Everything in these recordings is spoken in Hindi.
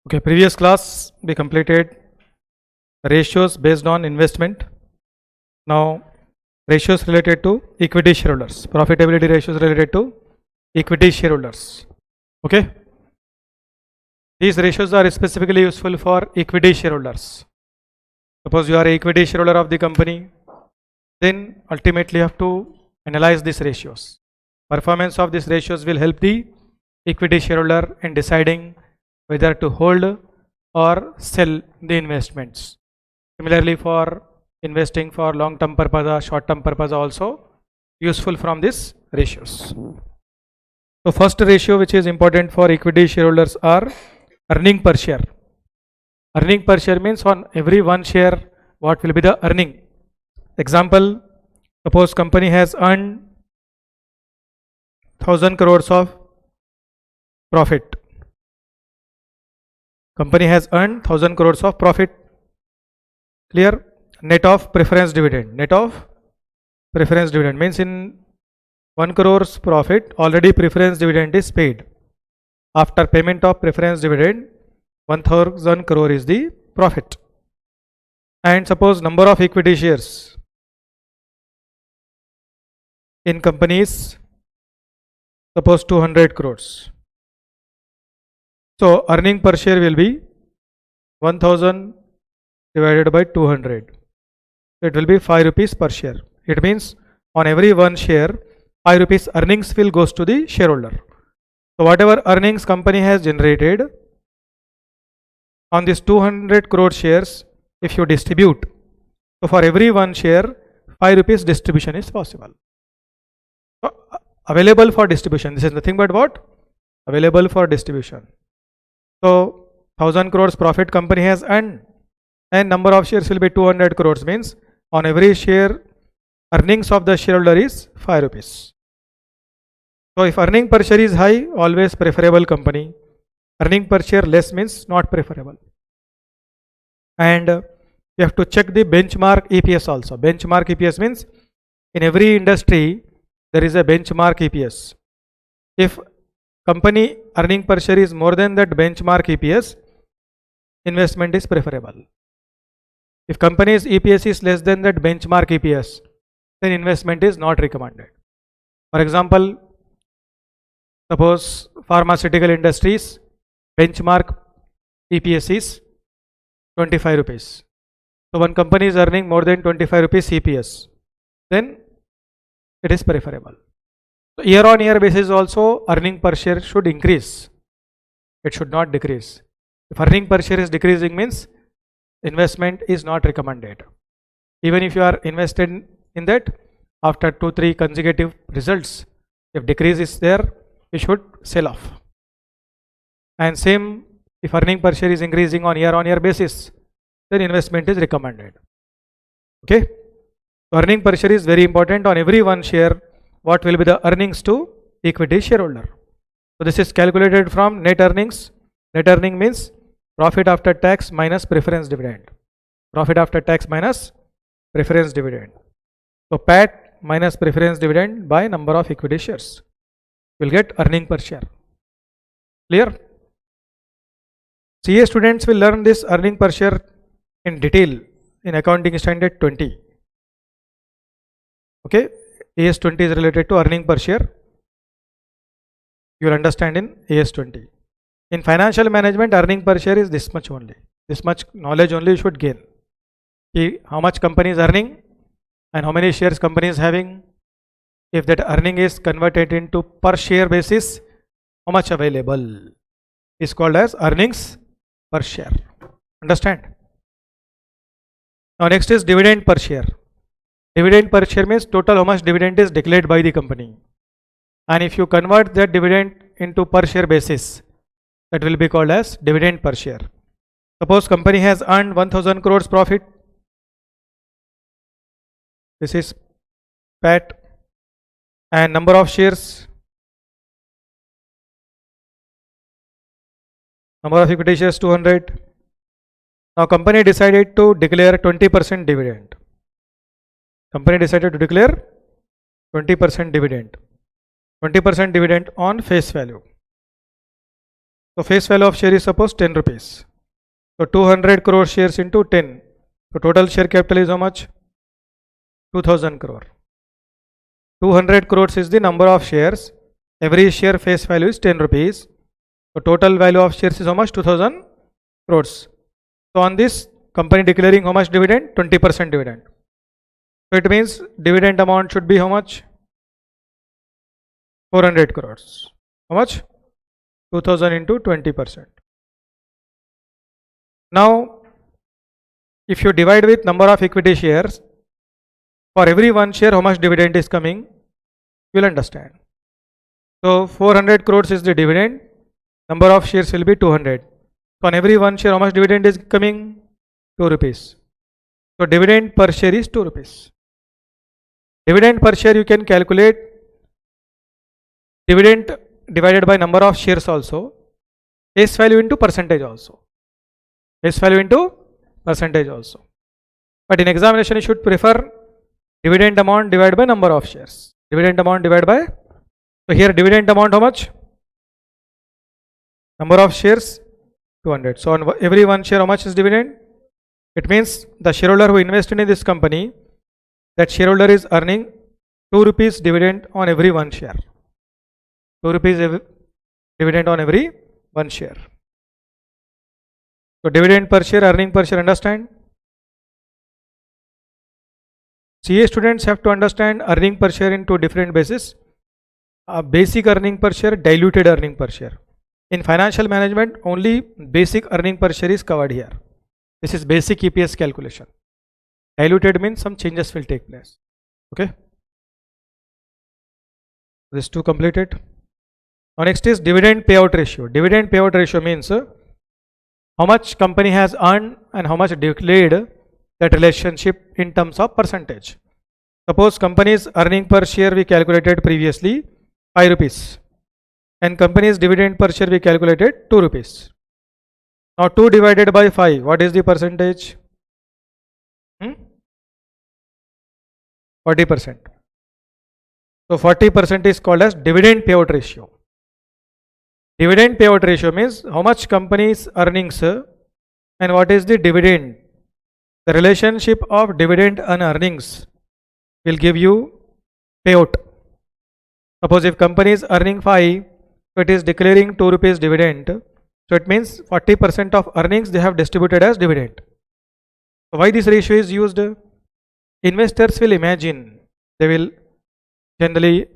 Okay, previous class we completed ratios based on investment. Now ratios related to equity shareholders, profitability ratios related to equity shareholders. Okay, these ratios are specifically useful for equity shareholders. Suppose you are an equity shareholder of the company, then ultimately you have to analyze these ratios. Performance of these ratios will help the equity shareholder in deciding whether to hold or sell the investments. Similarly, for investing for long-term purpose, short-term purpose also useful from these ratios. So first ratio which is important for equity shareholders are earning per share. Earning per share means on every one share what will be the earning. Example, suppose company has earned 1000 crores of profit. Company has earned 1000 crores of profit. Clear? Net of preference dividend. Net of preference dividend means in 1 crores profit already preference dividend is paid. After payment of preference dividend 1000 crore is the profit. And suppose number of equity shares in companies, suppose 200 crores. So earning per share will be 1000 divided by 200. It will be 5 rupees per share. It means on every one share 5 rupees earnings will goes to the shareholder. So whatever earnings company has generated on this 200 crore shares, if you distribute, so for every one share 5 rupees distribution is possible. So, available for distribution. This is nothing but what? Available for distribution. So 1000 crores profit company has earned and number of shares will be 200 crores means on every share earnings of the shareholder is 5 rupees. So if earning per share is high, always preferable company. Earning per share less means not preferable. And you have to check the benchmark EPS also. Benchmark EPS means in every industry there is a benchmark EPS. If company earning per share is more than that benchmark EPS, investment is preferable. If company's EPS is less than that benchmark EPS, then investment is not recommended. For example, suppose pharmaceutical industries benchmark EPS is 25 rupees. So one company is earning more than 25 rupees EPS, then it is preferable. So year on year basis also earning per share should increase. It should not decrease. If earning per share is decreasing means investment is not recommended. Even if you are invested in that, after 2-3 consecutive results, if decrease is there, you should sell off. And same, if earning per share is increasing on year basis, then investment is recommended. Okay? Earning per share is very important. On every one share, what will be the earnings to equity shareholder? So this is calculated from net earnings. Net earning means profit after tax minus preference dividend. Profit after tax minus preference dividend. So PAT minus preference dividend by number of equity shares. You will get earning per share. Clear? CA students will learn this earning per share in detail in accounting standard 20. Okay, AS 20 is related to earning per share. You will understand in AS 20. In financial management, earning per share is this much only. This much knowledge only you should gain. How much company is earning and how many shares company is having. If that earning is converted into per share basis, how much available is called as earnings per share. Understand? Now next is dividend per share. Dividend per share means total how much dividend is declared by the company. And if you convert that dividend into per share basis, that will be called as dividend per share. Suppose company has earned 1000 crores profit. This is PAT. And number of shares, number of equity shares 200. Now company decided to declare 20% dividend. Company decided to declare 20% dividend. 20% dividend on face value. So face value of share is suppose 10 rupees. So 200 crore shares into 10. So total share capital is how much? 2000 crore. 200 crores is the number of shares. Every share face value is 10 rupees. So total value of shares is how much? 2000 crores. So on this, company declaring how much dividend? 20% dividend. So it means dividend amount should be how much? 400 crores. How much? 2000 into 20%. Now, if you divide with number of equity shares, for every one share how much dividend is coming, you will understand. So 400 crores is the dividend, number of shares will be 200. So on every one share how much dividend is coming? 2 rupees. So dividend per share is 2 rupees. Dividend per share you can calculate dividend divided by number of shares also, face value into percentage also. Face value into percentage also. But in examination you should prefer dividend amount divided by number of shares. Dividend amount divided by, so here dividend amount how much? Number of shares 200. So on every one share how much is dividend? It means the shareholder who invested in this company, that shareholder is earning 2 rupees dividend on every one share. 2 rupees dividend on every one share. So dividend per share, earning per share, understand? CA students have to understand earning per share in two different bases. Basic earning per share, diluted earning per share. In financial management, only basic earning per share is covered here. This is basic EPS calculation. Diluted means some changes will take place. Okay. This two completed. Now next is dividend payout ratio. Dividend payout ratio means how much company has earned and how much declared, that relationship in terms of percentage. Suppose company's earning per share we calculated previously 5 rupees and company's dividend per share we calculated 2 rupees. Now 2 divided by 5, what is the percentage? 40%. So 40% is called as dividend payout ratio. Dividend payout ratio means how much company's earnings and what is the dividend. The relationship of dividend and earnings will give you payout. Suppose if company is earning 5, so it is declaring 2 rupees dividend. So it means 40% of earnings they have distributed as dividend. So why this ratio is used? Investors will imagine, they will generally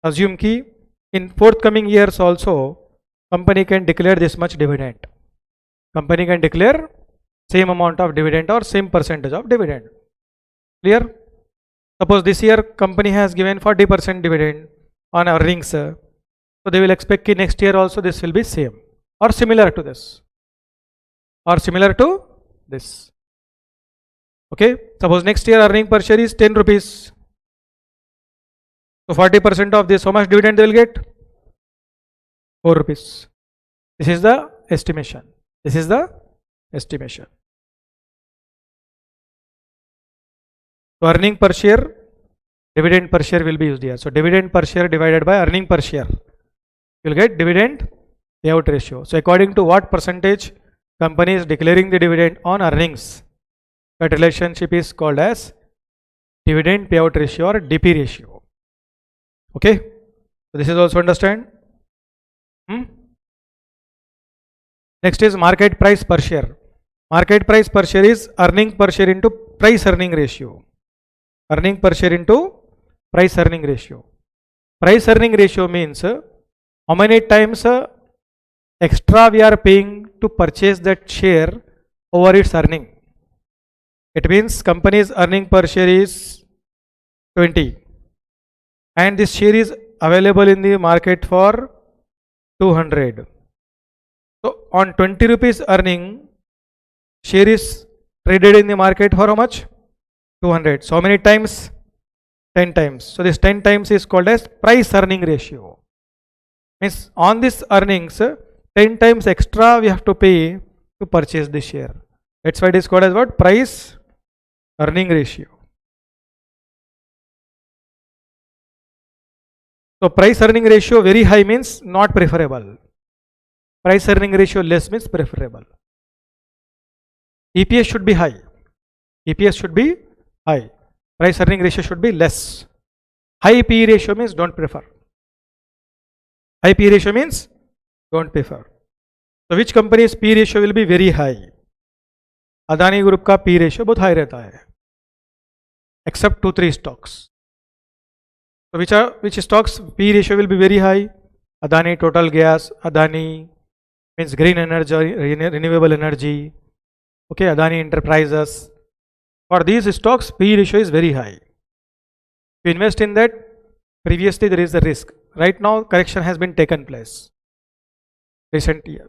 assume कि in forthcoming years also company can declare this much dividend. Company can declare same amount of dividend or same percentage of dividend. Clear? Suppose this year company has given 40% dividend on earnings. So they will expect कि next year also this will be same or similar to this. Or similar to this. Okay. Suppose next year earning per share is 10 rupees. So 40% of this, how much dividend they will get? 4 rupees. This is the estimation. This is the estimation. So earning per share, dividend per share will be used here. So dividend per share divided by earning per share. You will get dividend payout ratio. So according to what percentage company is declaring the dividend on earnings, that relationship is called as dividend payout ratio or DP ratio. Okay. So this is also understand. Next is market price per share. Market price per share is earning per share into price earning ratio. Earning per share into price earning ratio. Price earning ratio means how many times extra we are paying to purchase that share over its earning. It means company's earning per share is 20 and this share is available in the market for 200. So on 20 rupees earning, share is traded in the market for how much? 200. So how many times? 10 times. So this 10 times is called as price earning ratio. Means on this earnings, 10 times extra we have to pay to purchase the share. That's why it is called as what? Price earning ratio. So price earning ratio very high means not preferable. price earning ratio less means preferable. EPS should be high. EPS should be high. Price earning ratio should be less. High PE ratio means don't prefer. High PE ratio means don't prefer. So which company's PE ratio will be very high? Adani Group का PE ratio बहुत high रहता है, except 2-3 stocks. So which stocks PE ratio will be very high? Adani Total Gas, Adani means green energy, renewable energy. Okay, Adani Enterprises. For these stocks, PE ratio is very high. If you invest in that, previously there is a risk. Right now, correction has been taken place recent year.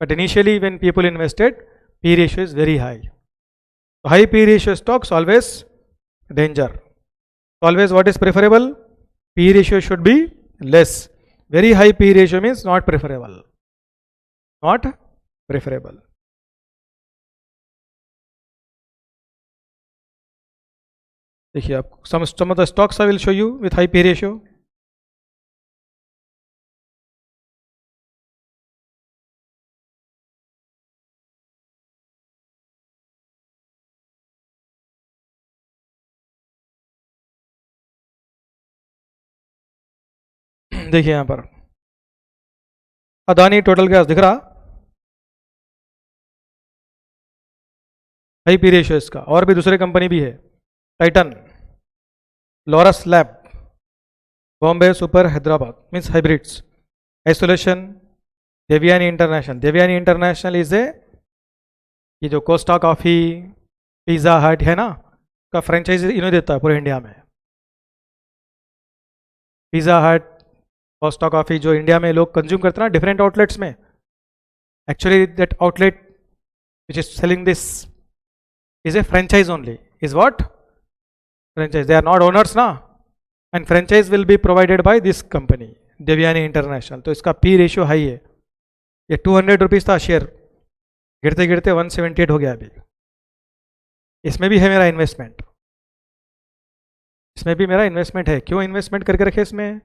But initially, when people invested, PE ratio is very high. So high PE ratio stocks always danger. So always what is preferable? PE ratio should be less. Very high PE ratio means not preferable. Not preferable. देखिए आप some of the stocks I will show you with high PE ratio. देखिए यहां पर अदानी टोटल गैस दिख रहा, हाई पी रेशियो इसका. और भी दूसरे कंपनी भी है, Titan, Laurus Lab, Bombay Super Hyderabad means hybrids, isolation, Devyani International. Devyani International is a, ये जो कोस्टा कॉफ़ी, पिज़्ज़ा हट है ना, का फ्रेंचाइज इन्होंने देता है पूरे इंडिया में. पिज़्ज़ा हट, कोस्टा कॉफ़ी जो इंडिया में लोग कंज्यूम करते हैं ना डिफरेंट आउटलेट्स में, actually that outlet which is selling this is a franchise only. Is what? Franchise. They are not owners ना, and franchise will be provided by this company Devyani International. तो इसका पी रेशियो हाई है. ये 200 रुपीज़ था शेयर, गिरते गिरते 178 हो गया अभी. इसमें भी है मेरा इन्वेस्टमेंट, इसमें भी मेरा इन्वेस्टमेंट है. क्यों इन्वेस्टमेंट करके रखे इसमें?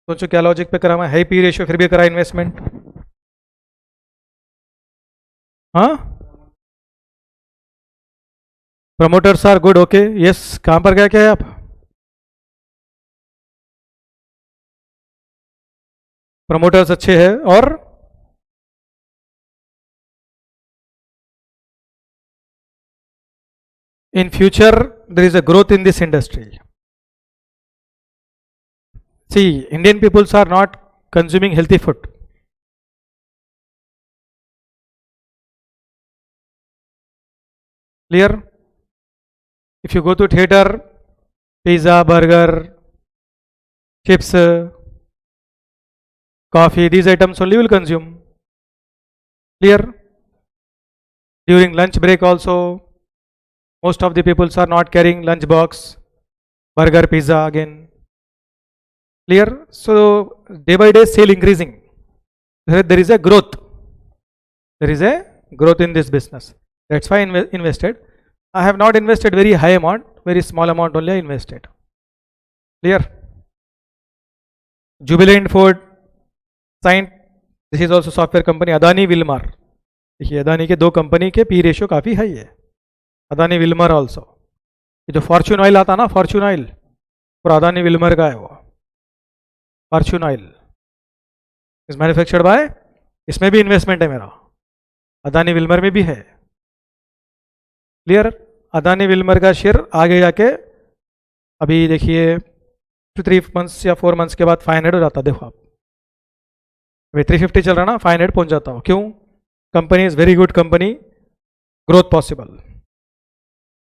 सोचो क्या लॉजिक पे करा मैं, हाई पी रेशियो फिर भी करा इन्वेस्टमेंट. हाँ, promoters are good. Okay, yes. कहां पर गया क्या है आप? प्रमोटर्स अच्छे हैं. और in future there is a growth in this industry. See, Indian peoples are not consuming healthy food. Clear? If you go to theater, pizza, burger, chips, coffee, these items only will consume. Clear? During lunch break also, most of the peoples are not carrying lunch box, burger, pizza again. Clear? So day by day sale increasing. There is a growth. There is a growth in this business. That's why I invested. I have not invested very high amount, very small amount only I invested. Clear? Jubilant Food, Cyient, this is also software company. Adani Wilmar. देखिए अदानी के दो कंपनी के पी रेशियो काफ़ी हाई है. Adani Wilmer also. ये जो फॉर्च्यून ऑयल आता ना, फॉर्च्यून ऑयल और अदानी विल्मर का है वो. Fortune oil is manufactured by, इसमें भी इन्वेस्टमेंट है मेरा. अदानी विल्मर में भी है. क्लियर? अदानी विल्मर का शेयर आगे जाके अभी देखिए 3 मंथ्स या 4 मंथ्स के बाद 500 हो जाता. देखो आप, अभी 350 चल रहा ना, 500 पहुंच जाता हो. क्यों? Company is very good company, growth possible.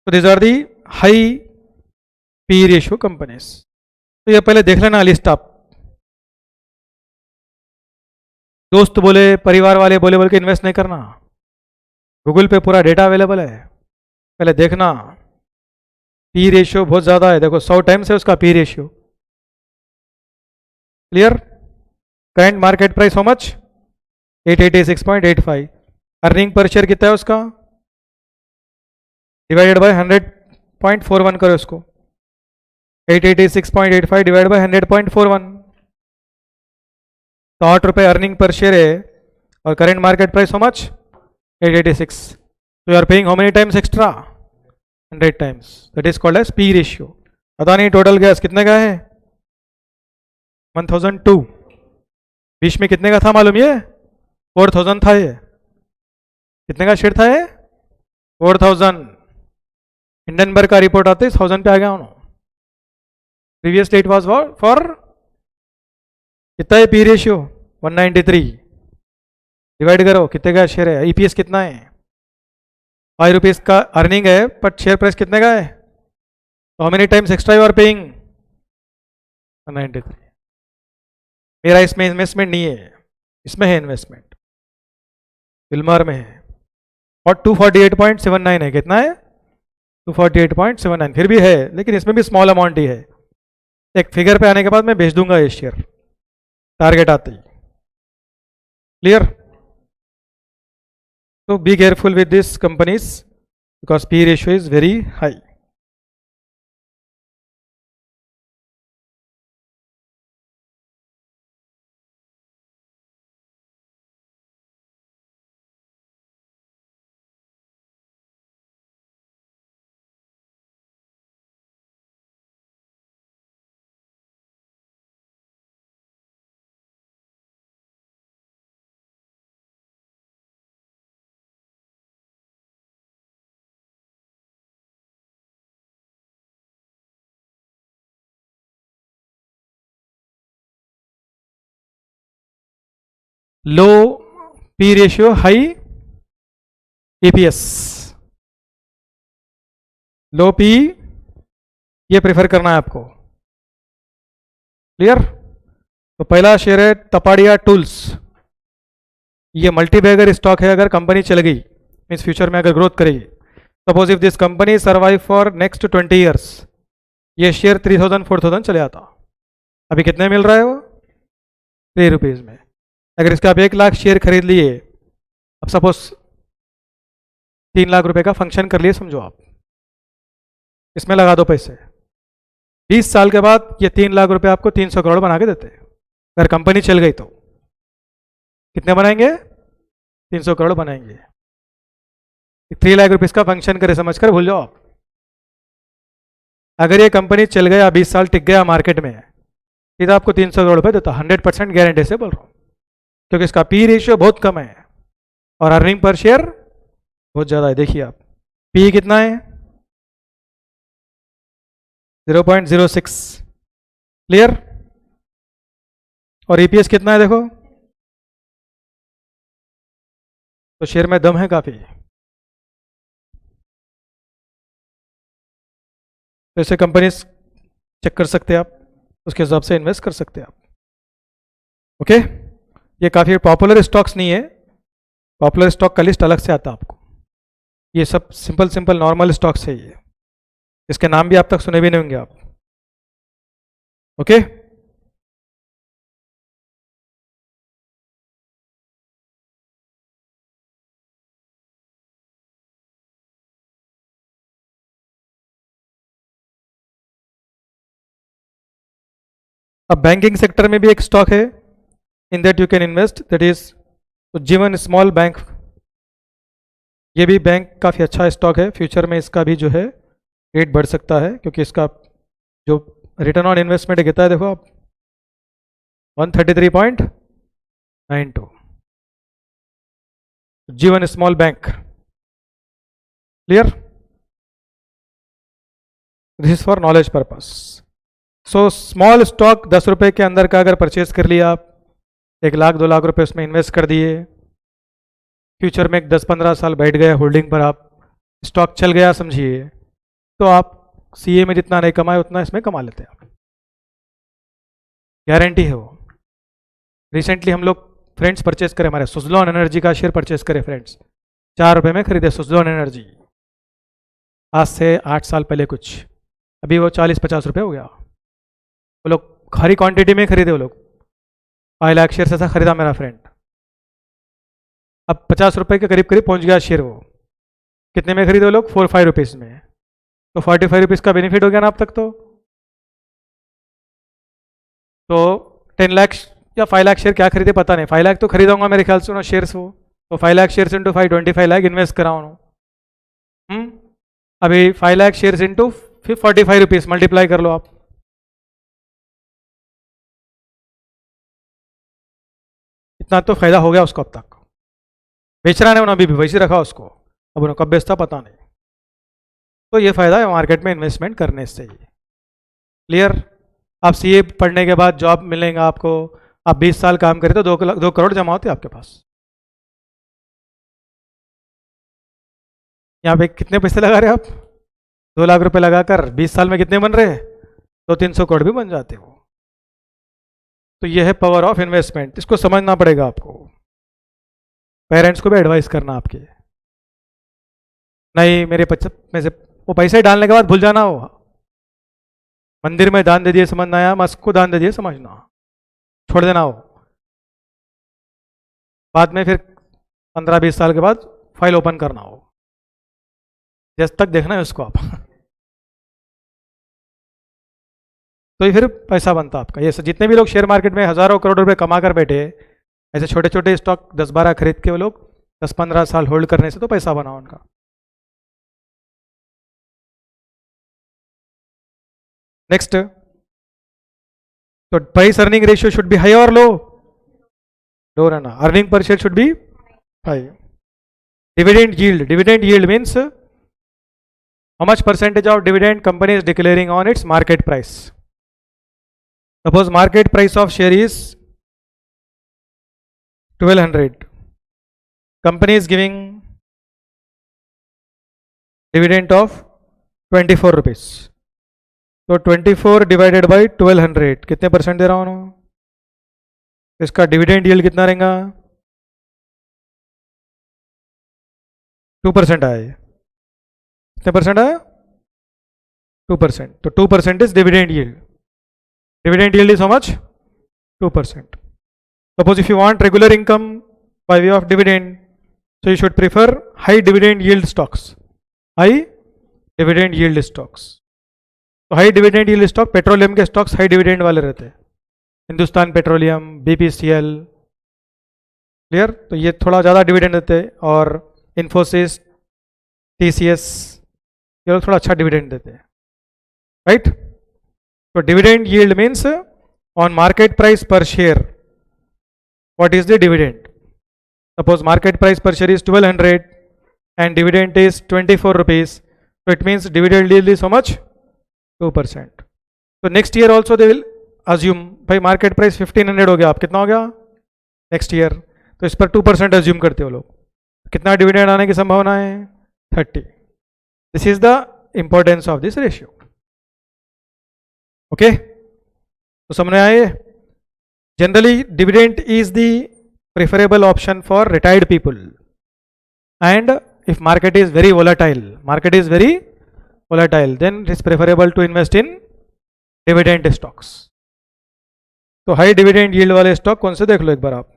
तो this are the high P ratio companies. तो ये पहले देख लेना लिस्ट आप. दोस्त बोले, परिवार वाले बोले बोल के इन्वेस्ट नहीं करना. गूगल पे पूरा डेटा अवेलेबल है, पहले देखना. पी रेशियो बहुत ज़्यादा है, देखो 100 टाइम्स है उसका P ratio. Clear? Current market price how much? 886.85. Earning per share कितना है उसका? डिवाइडेड बाय 100.41 करो उसको. 886.85 डिवाइड बाय 100.41, तो 8 रुपये अर्निंग पर शेयर है और current market price how much 886, so you are paying how many times extra 100 times, that is called as P ratio. पता नहीं टोटल गैस कितने का है 1002, बीच में कितने का था मालूम ये 4000 था, ये कितने का शेयर था ये 4000, हिंडनबर्ग का रिपोर्ट आते 1000 पे आ गया हूँ, प्रीवियस डेट वाज फॉर कितना है पी रेशियो 193, डिवाइड करो कितने का शेयर है, ईपीएस कितना है 5 रुपीज का अर्निंग है बट शेयर प्राइस कितने का है, तो how many times extra you are paying 193। मेरा इसमें इन्वेस्टमेंट नहीं है, इसमें है इन्वेस्टमेंट, फिल्मार में है, और 248.79 है, कितना है 248.79, फिर भी है लेकिन इसमें भी स्मॉल अमाउंट ही है, एक फिगर पे आने के बाद मैं बेच दूंगा ये शेयर टारगेट आते ही, क्लियर। तो be careful with this companies because P ratio is very high. Low P ratio high EPS, low P ये प्रेफर करना है आपको, क्लियर। तो पहला शेयर है तपाड़िया टूल्स, ये मल्टीबैगर स्टॉक है, अगर कंपनी चल गई मीन्स फ्यूचर में अगर ग्रोथ करेगी, suppose if this company survive for next 20 years, ये शेयर 3000 4000 चले आता, अभी कितने मिल रहा है वो 3 रुपीज़ में, अगर इसका आप 1 लाख शेयर खरीद लिए, अब सपोज 3 लाख रुपए का फंक्शन कर लिए समझो आप, इसमें लगा दो पैसे, 20 साल के बाद ये 3 लाख रुपए आपको 300 करोड़ बना के देते हैं, अगर कंपनी चल गई तो कितने बनाएंगे 300 करोड़ बनाएंगे, 3 लाख रुपीस का फंक्शन करे समझकर भूल जाओ आप। अगर ये कंपनी चल गया 20 साल टिक गया मार्केट में, सीधा आपको 300 करोड़ रुपए देता, 100% गारंटी से बोल रहा हूँ, क्योंकि इसका पी रेशियो बहुत कम है और अर्निंग पर शेयर बहुत ज़्यादा है। देखिए आप पी कितना है 0.06, क्लियर, और ईपीएस कितना है देखो, तो शेयर में दम है काफ़ी, तो ऐसे कंपनीज चेक कर सकते हैं आप, उसके हिसाब से इन्वेस्ट कर सकते हैं आप, ओके। ये काफ़ी पॉपुलर स्टॉक्स नहीं है, पॉपुलर स्टॉक का लिस्ट अलग से आता है आपको, ये सब सिंपल सिंपल नॉर्मल स्टॉक्स है, ये इसके नाम भी आप तक सुने भी नहीं होंगे आप, ओके। अब बैंकिंग सेक्टर में भी एक स्टॉक है in that you can invest, that is जीवन स्मॉल बैंक, ये भी बैंक काफ़ी अच्छा स्टॉक है, फ्यूचर में इसका भी जो है रेट बढ़ सकता है, क्योंकि इसका जो रिटर्न ऑन इन्वेस्टमेंट कहता है देखो आप 133.92, जीवन small bank, clear, this is for knowledge purpose. So small stock 10 रुपए के अंदर का अगर परचेज कर लिया आप, 1 लाख 2 लाख रुपए उसमें इन्वेस्ट कर दिए, फ्यूचर में 10-15 साल बैठ गए होल्डिंग पर, आप स्टॉक चल गया समझिए, तो आप सीए में जितना नहीं कमाए उतना इसमें कमा लेते हैं आप, गारंटी है वो। रिसेंटली हम लोग फ्रेंड्स परचेस करें, हमारे सुजलॉन एनर्जी का शेयर परचेस करें फ्रेंड्स, 4 रुपये में खरीदे सुजलॉन एनर्जी, आज से 8 साल पहले कुछ, अभी वो 40-50 रुपये हो गया, वो लोग खरी क्वांटिटी में खरीदे, वो लोग 5 लाख शेयर ऐसा खरीदा मेरा फ्रेंड, अब 50 रुपये के करीब करीब पहुंच गया शेयर, वो कितने में खरीदे वो लोग 4-5 रुपीज़ में, तो 45 रुपीज़ का बेनिफिट हो गया ना अब तक, तो तो 10 लाख या 5 लाख शेयर क्या खरीदे पता नहीं, 5 लाख तो खरीदूंगा मेरे ख्याल से ना शेयर्स वो, तो 5 lakh shares into 5 25 lakh invest कराओ ना। अभी 5 lakh shares into 45 rupees multiply कर लो आप, इतना तो फायदा हो गया उसको अब तक। बेच रहा नहीं अभी भी वैसे रखा उसको, अब उन्हें कब बेचता पता नहीं। तो ये फायदा है मार्केट में इन्वेस्टमेंट करने से ही। क्लियर? आप सीए पढ़ने के बाद जॉब मिलेगा आपको, आप 20 साल काम करें तो 2 करोड़ जमा होते हैं आपके पास। यहाँ पे कितने पैसे लगा रहे आप? 2 लाख रुपए लगाकर 20 साल में कितने बन रहे हैं? 200-300 करोड़ भी बन जाते हो। तो ये है पावर ऑफ इन्वेस्टमेंट, इसको समझना पड़ेगा आपको। पेरेंट्स को भी एडवाइस करना आपके, नहीं मेरे में से वो पैसे डालने के बाद भूल जाना हो, मंदिर में दान दे दिए समझना, आया मस्क को दान दे दिए समझना, छोड़ देना हो। बाद में फिर 15-20 साल के बाद फाइल ओपन करना हो, जब तक देखना है उसको आप तो ये फिर पैसा बनता आपका। ये जितने भी लोग शेयर मार्केट में हजारों करोड़ रुपए कमा कर बैठे, ऐसे छोटे छोटे स्टॉक 10-12 खरीद के वो लोग 10-15 साल होल्ड करने से तो पैसा बना उनका। नेक्स्ट, तो price earning ratio should be high और लो? लो रहना। Earning per share should be high. Dividend yield means how much percentage of dividend company is declaring on its market price. Suppose market price of share is 1200, company is giving dividend of 24 rupees, तो 24 डिवाइडेड बाई 1200 कितने परसेंट दे रहा हूँ ना? इसका डिविडेंड यील्ड कितना रहेगा? 2% आया। कितने परसेंट आया? 2%। तो 2% is dividend yield. Dividend yield is how much? 2%। Suppose if you want regular income by way of dividend, so you should prefer high dividend yield stocks. High dividend yield stocks. तो high dividend yield stock, petroleum के स्टॉक्स हाई डिविडेंड वाले रहते हैं, हिंदुस्तान पेट्रोलियम, बीपीसीएल। क्लियर? तो ये थोड़ा ज़्यादा डिविडेंड देते हैं, और इन्फोसिस, टीसीएस, ये लोग थोड़ा अच्छा डिविडेंड देते हैं, राइट? तो dividend yield means on market price per share what is the dividend. Suppose market price per share is 1200 and dividend is 24 rupees. So it means dividend yield is how much? 2%. So next year also they will assume भाई market price 1500 हो गया, आप कितना हो गया next year? तो इस पर 2% assume करते हो लोग, कितना डिविडेंड आने की संभावना है? 30. This is the importance of this ratio. Okay? तो समझ में आए? Generally dividend is the preferable option for retired people, and if market is very volatile, then it is preferable to invest in dividend stocks. तो हाई डिविडेंड यील्ड वाले स्टॉक कौन से देख लो एक बार आप।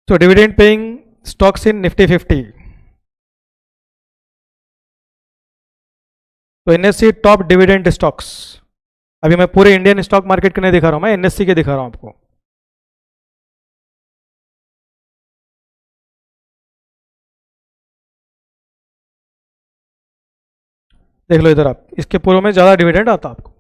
तो डिविडेंड पेइंग स्टॉक्स इन निफ्टी 50, तो एनएससी टॉप डिविडेंड स्टॉक्स। अभी मैं पूरे इंडियन स्टॉक मार्केट के नहीं दिखा रहा हूं, मैं एनएससी के दिखा रहा हूं आपको। देख लो इधर आप, इसके पूर्व में ज्यादा डिविडेंड आता आपको।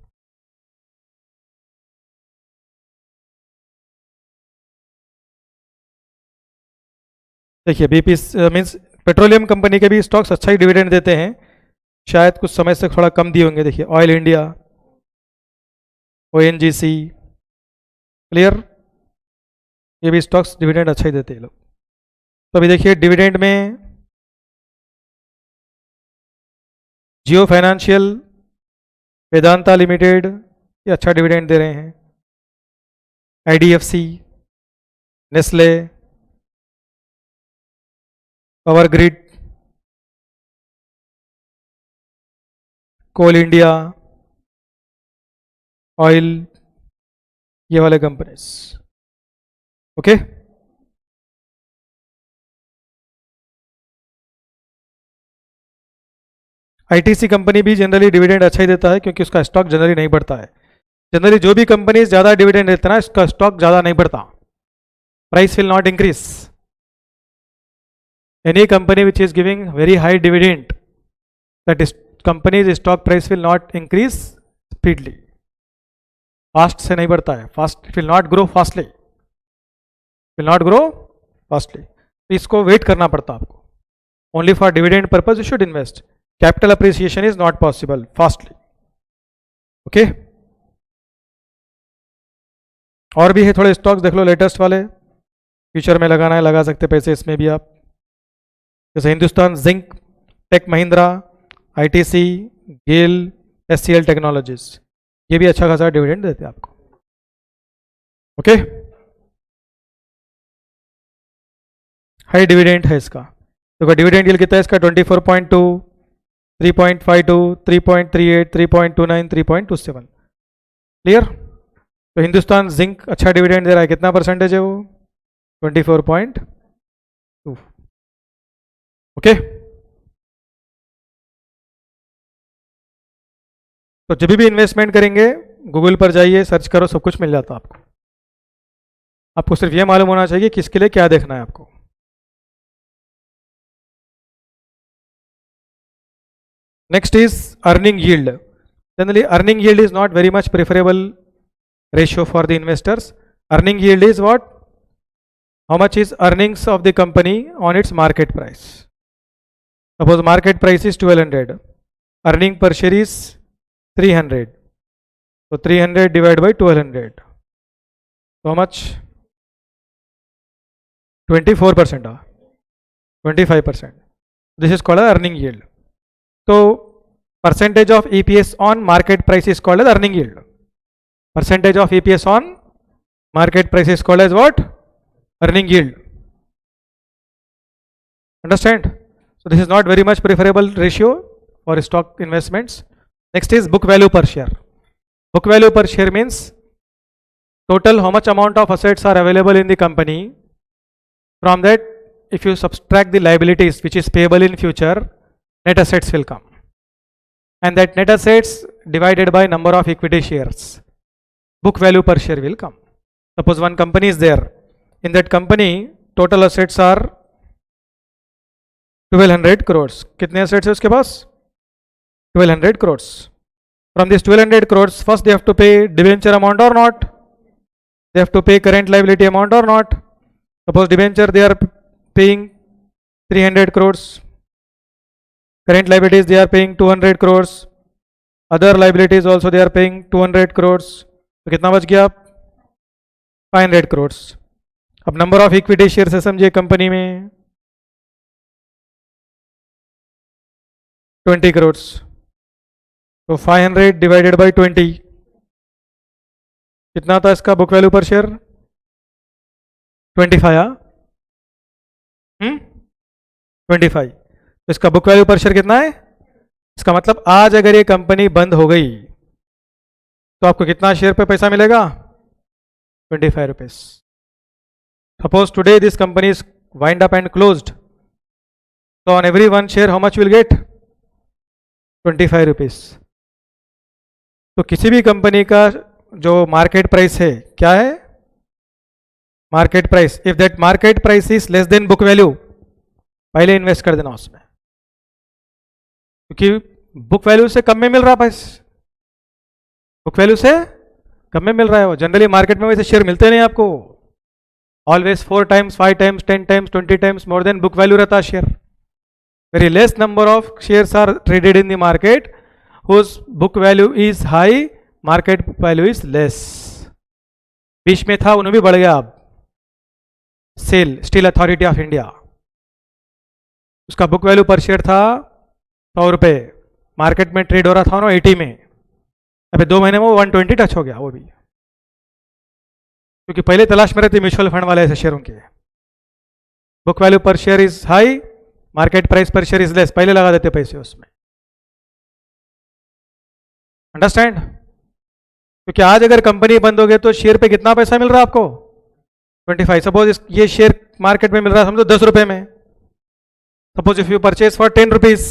देखिए बीपी मीन्स पेट्रोलियम कंपनी के भी स्टॉक्स अच्छा ही डिविडेंड देते हैं, शायद कुछ समय से थोड़ा कम दिए होंगे। देखिए ऑयल इंडिया, ओएनजीसी, क्लियर, ये भी स्टॉक्स डिविडेंड अच्छा ही देते हैं लोग। तो अभी देखिए डिविडेंड में जियो फाइनेंशियल, वेदांता लिमिटेड, ये अच्छा डिविडेंड दे रहे हैं। आईडीएफसी, नेस्ले, पावर ग्रिड, कोल इंडिया, ऑयल, ये वाले कंपनीज। ओके आईटीसी कंपनी भी जनरली डिविडेंड अच्छा ही देता है क्योंकि उसका स्टॉक जनरली नहीं बढ़ता है. जनरली जो भी कंपनी ज़्यादा डिविडेंड देते हैं ना, इसका स्टॉक ज़्यादा नहीं बढ़ता. Price will not increase. Any company which is giving very high dividend, that is companies stock price will not increase speedly. Fast से नहीं बढ़ता है. Fast will not grow fastly. Will not grow fastly. इसको वेट करना पड़ता है आपको. Only for dividend purpose you should invest. Capital appreciation is not possible fastly. Okay और भी है थोड़े स्टॉक्स देख लो लेटेस्ट वाले. फ्यूचर में लगाना है लगा सकते पैसे इसमें भी आप. जैसे Hindustan zinc, tech Mahindra, ITC, GAIL, SCL technologies, ये भी अच्छा खासा डिविडेंड देते हैं आपको. ओके हाई डिविडेंड है इसका. तो डिविडेंड यील्ड कितना है इसका? 24.2, 3.52, 3.38, 3.29, 3.27. क्लियर. तो हिंदुस्तान जिंक अच्छा डिविडेंड दे रहा है. कितना परसेंटेज है वो? 24.2. ओके तो जब भी इन्वेस्टमेंट करेंगे गूगल पर जाइए, सर्च करो, सब कुछ मिल जाता है आपको. आपको सिर्फ ये मालूम होना चाहिए कि इसके लिए क्या देखना है आपको. Next is earning yield. Generally earning yield is not very much preferable ratio for the investors. Earning yield is what? How much is earnings of the company on its market price. Suppose market price is 1200, earning per share is 300. So 300 divided by 1200. So how much? 24%. 25%. This is called as earning yield. So percentage of EPS on market price is called as earning yield. Percentage of EPS on market price is called as what? Earning yield. Understand? So this is not very much preferable ratio for stock investments. Next is book value per share. Book value per share means total how much amount of assets are available in the company. From that, if you subtract the liabilities which is payable in future, net assets will come. And that net assets divided by number of equity shares, book value per share will come. Suppose one company is there. In that company, total assets are 1200 crores. कितने assets है उसके पास? 1200 crores. From this 1200 crores, first they have to pay debenture amount or not? They have to pay current liability amount or not? Suppose debenture they are paying 300 crores. Current liabilities they are paying 200 crores. Other liabilities also they are paying 200 crores. तो कितना बच गया? 500 crores. अब नंबर ऑफ इक्विटी शेयर से समझिए कंपनी में 20 crores. तो 500 डिवाइडेड बाई 20 कितना था इसका बुक वैल्यू पर शेयर? 25. 25. तो इसका बुक वैल्यू पर शेयर कितना है? इसका मतलब आज अगर ये कंपनी बंद हो गई तो आपको कितना शेयर पे पैसा मिलेगा? 25 rupees. Suppose today this company is wind up and closed. So on every one share how much will get? 25 rupees. तो किसी भी कंपनी का जो मार्केट प्राइस है क्या है? Market price. If that market price is less than book value, पहले इन्वेस्ट कर देना उसमें, क्योंकि बुक वैल्यू से कम में मिल रहा पैसा. बुक वैल्यू से कम में मिल रहा है. वो जनरली मार्केट में वैसे शेयर मिलते नहीं आपको. Always 4 times, 5 times, 10 times, 20 times more than book value रहता है share. Very less number of shares are traded in the market whose book value is high, market value is less. बीच में था उन्हें भी बढ़ गया. अब SAIL steel authority of India, उसका बुक वैल्यू पर शेयर था 100 रुपये, मार्केट में ट्रेड हो रहा था 80 में. अबे 2 महीने में वो 120 टच हो गया. वो भी क्योंकि पहले तलाश में रहते म्यूचुअल फंड वाले ऐसे शेयरों के. Book value per share is high, market price per share is less, पहले लगा देते पैसे उसमें. अंडरस्टैंड? क्योंकि आज अगर कंपनी बंद हो गई तो शेयर पे कितना पैसा मिल रहा है आपको? 25। सपोज ये शेयर मार्केट में मिल रहा है समझो 10 रुपए में। Suppose if you purchase for 10 rupees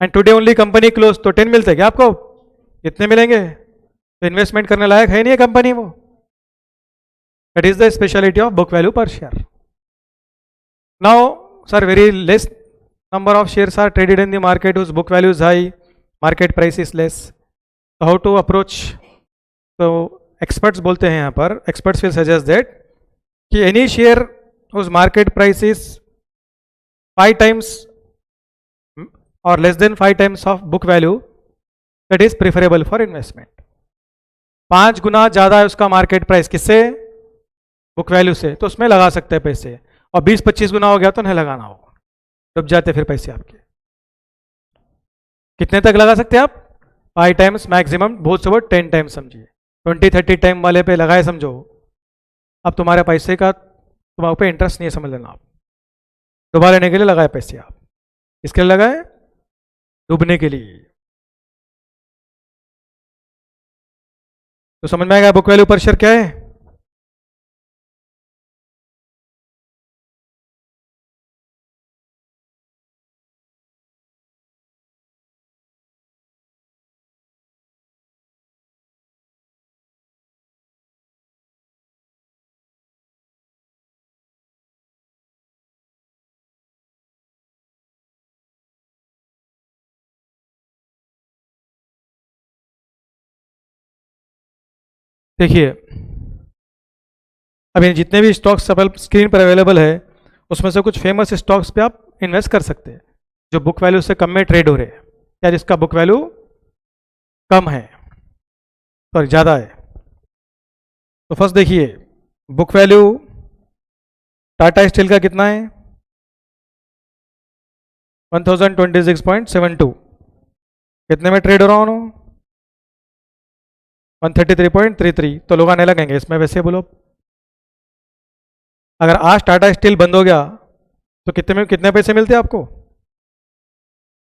and today only company close, तो 10 मिलते क्या आपको? कितने मिलेंगे? तो इन्वेस्टमेंट करने लायक है नहीं है कंपनी वो। That is the speciality of book value per share. Now sir very less number of shares are traded in the market whose book value is high, market price is less. So how to approach? So experts बोलते हैं यहाँ पर, experts will suggest that कि any share whose market price is 5 times or less than 5 times of book value, that is preferable for investment. 5 गुना ज़्यादा है उसका मार्केट प्राइस किससे? बुक वैल्यू से, तो उसमें लगा सकते हैं पैसे। और 20-25 गुना हो गया तो नहीं लगाना होगा, डूब जाते फिर पैसे आपके। कितने तक लगा सकते हैं आप? 5 टाइम्स मैक्सिमम, बहुत से बहुत 10 टाइम्स समझिए। 20-30 टाइम वाले पे लगाए समझो, अब तुम्हारे पैसे का तुम्हारे पे इंटरेस्ट नहीं है, समझ लेना। आप डुबा लेने के लिए लगाए पैसे, आप इसके लिए लगाए? डूबने के लिए। तो समझ में आएगा बुक वैल्यू पर शेयर क्या है? देखिए अभी जितने भी स्टॉक्स स्क्रीन पर अवेलेबल है उसमें से कुछ फेमस स्टॉक्स पे आप इन्वेस्ट कर सकते हैं जो बुक वैल्यू से कम में ट्रेड हो रहे हैं, या जिसका बुक वैल्यू कम है, सॉरी ज़्यादा है। तो फर्स्ट देखिए बुक वैल्यू टाटा स्टील का कितना है? 1026.72। कितने में ट्रेड हो रहा हूँ? 133.33। तो लोग आने लगेंगे इसमें वैसे बोलो। अगर आज टाटा स्टील बंद हो गया तो कितने पैसे मिलते हैं आपको?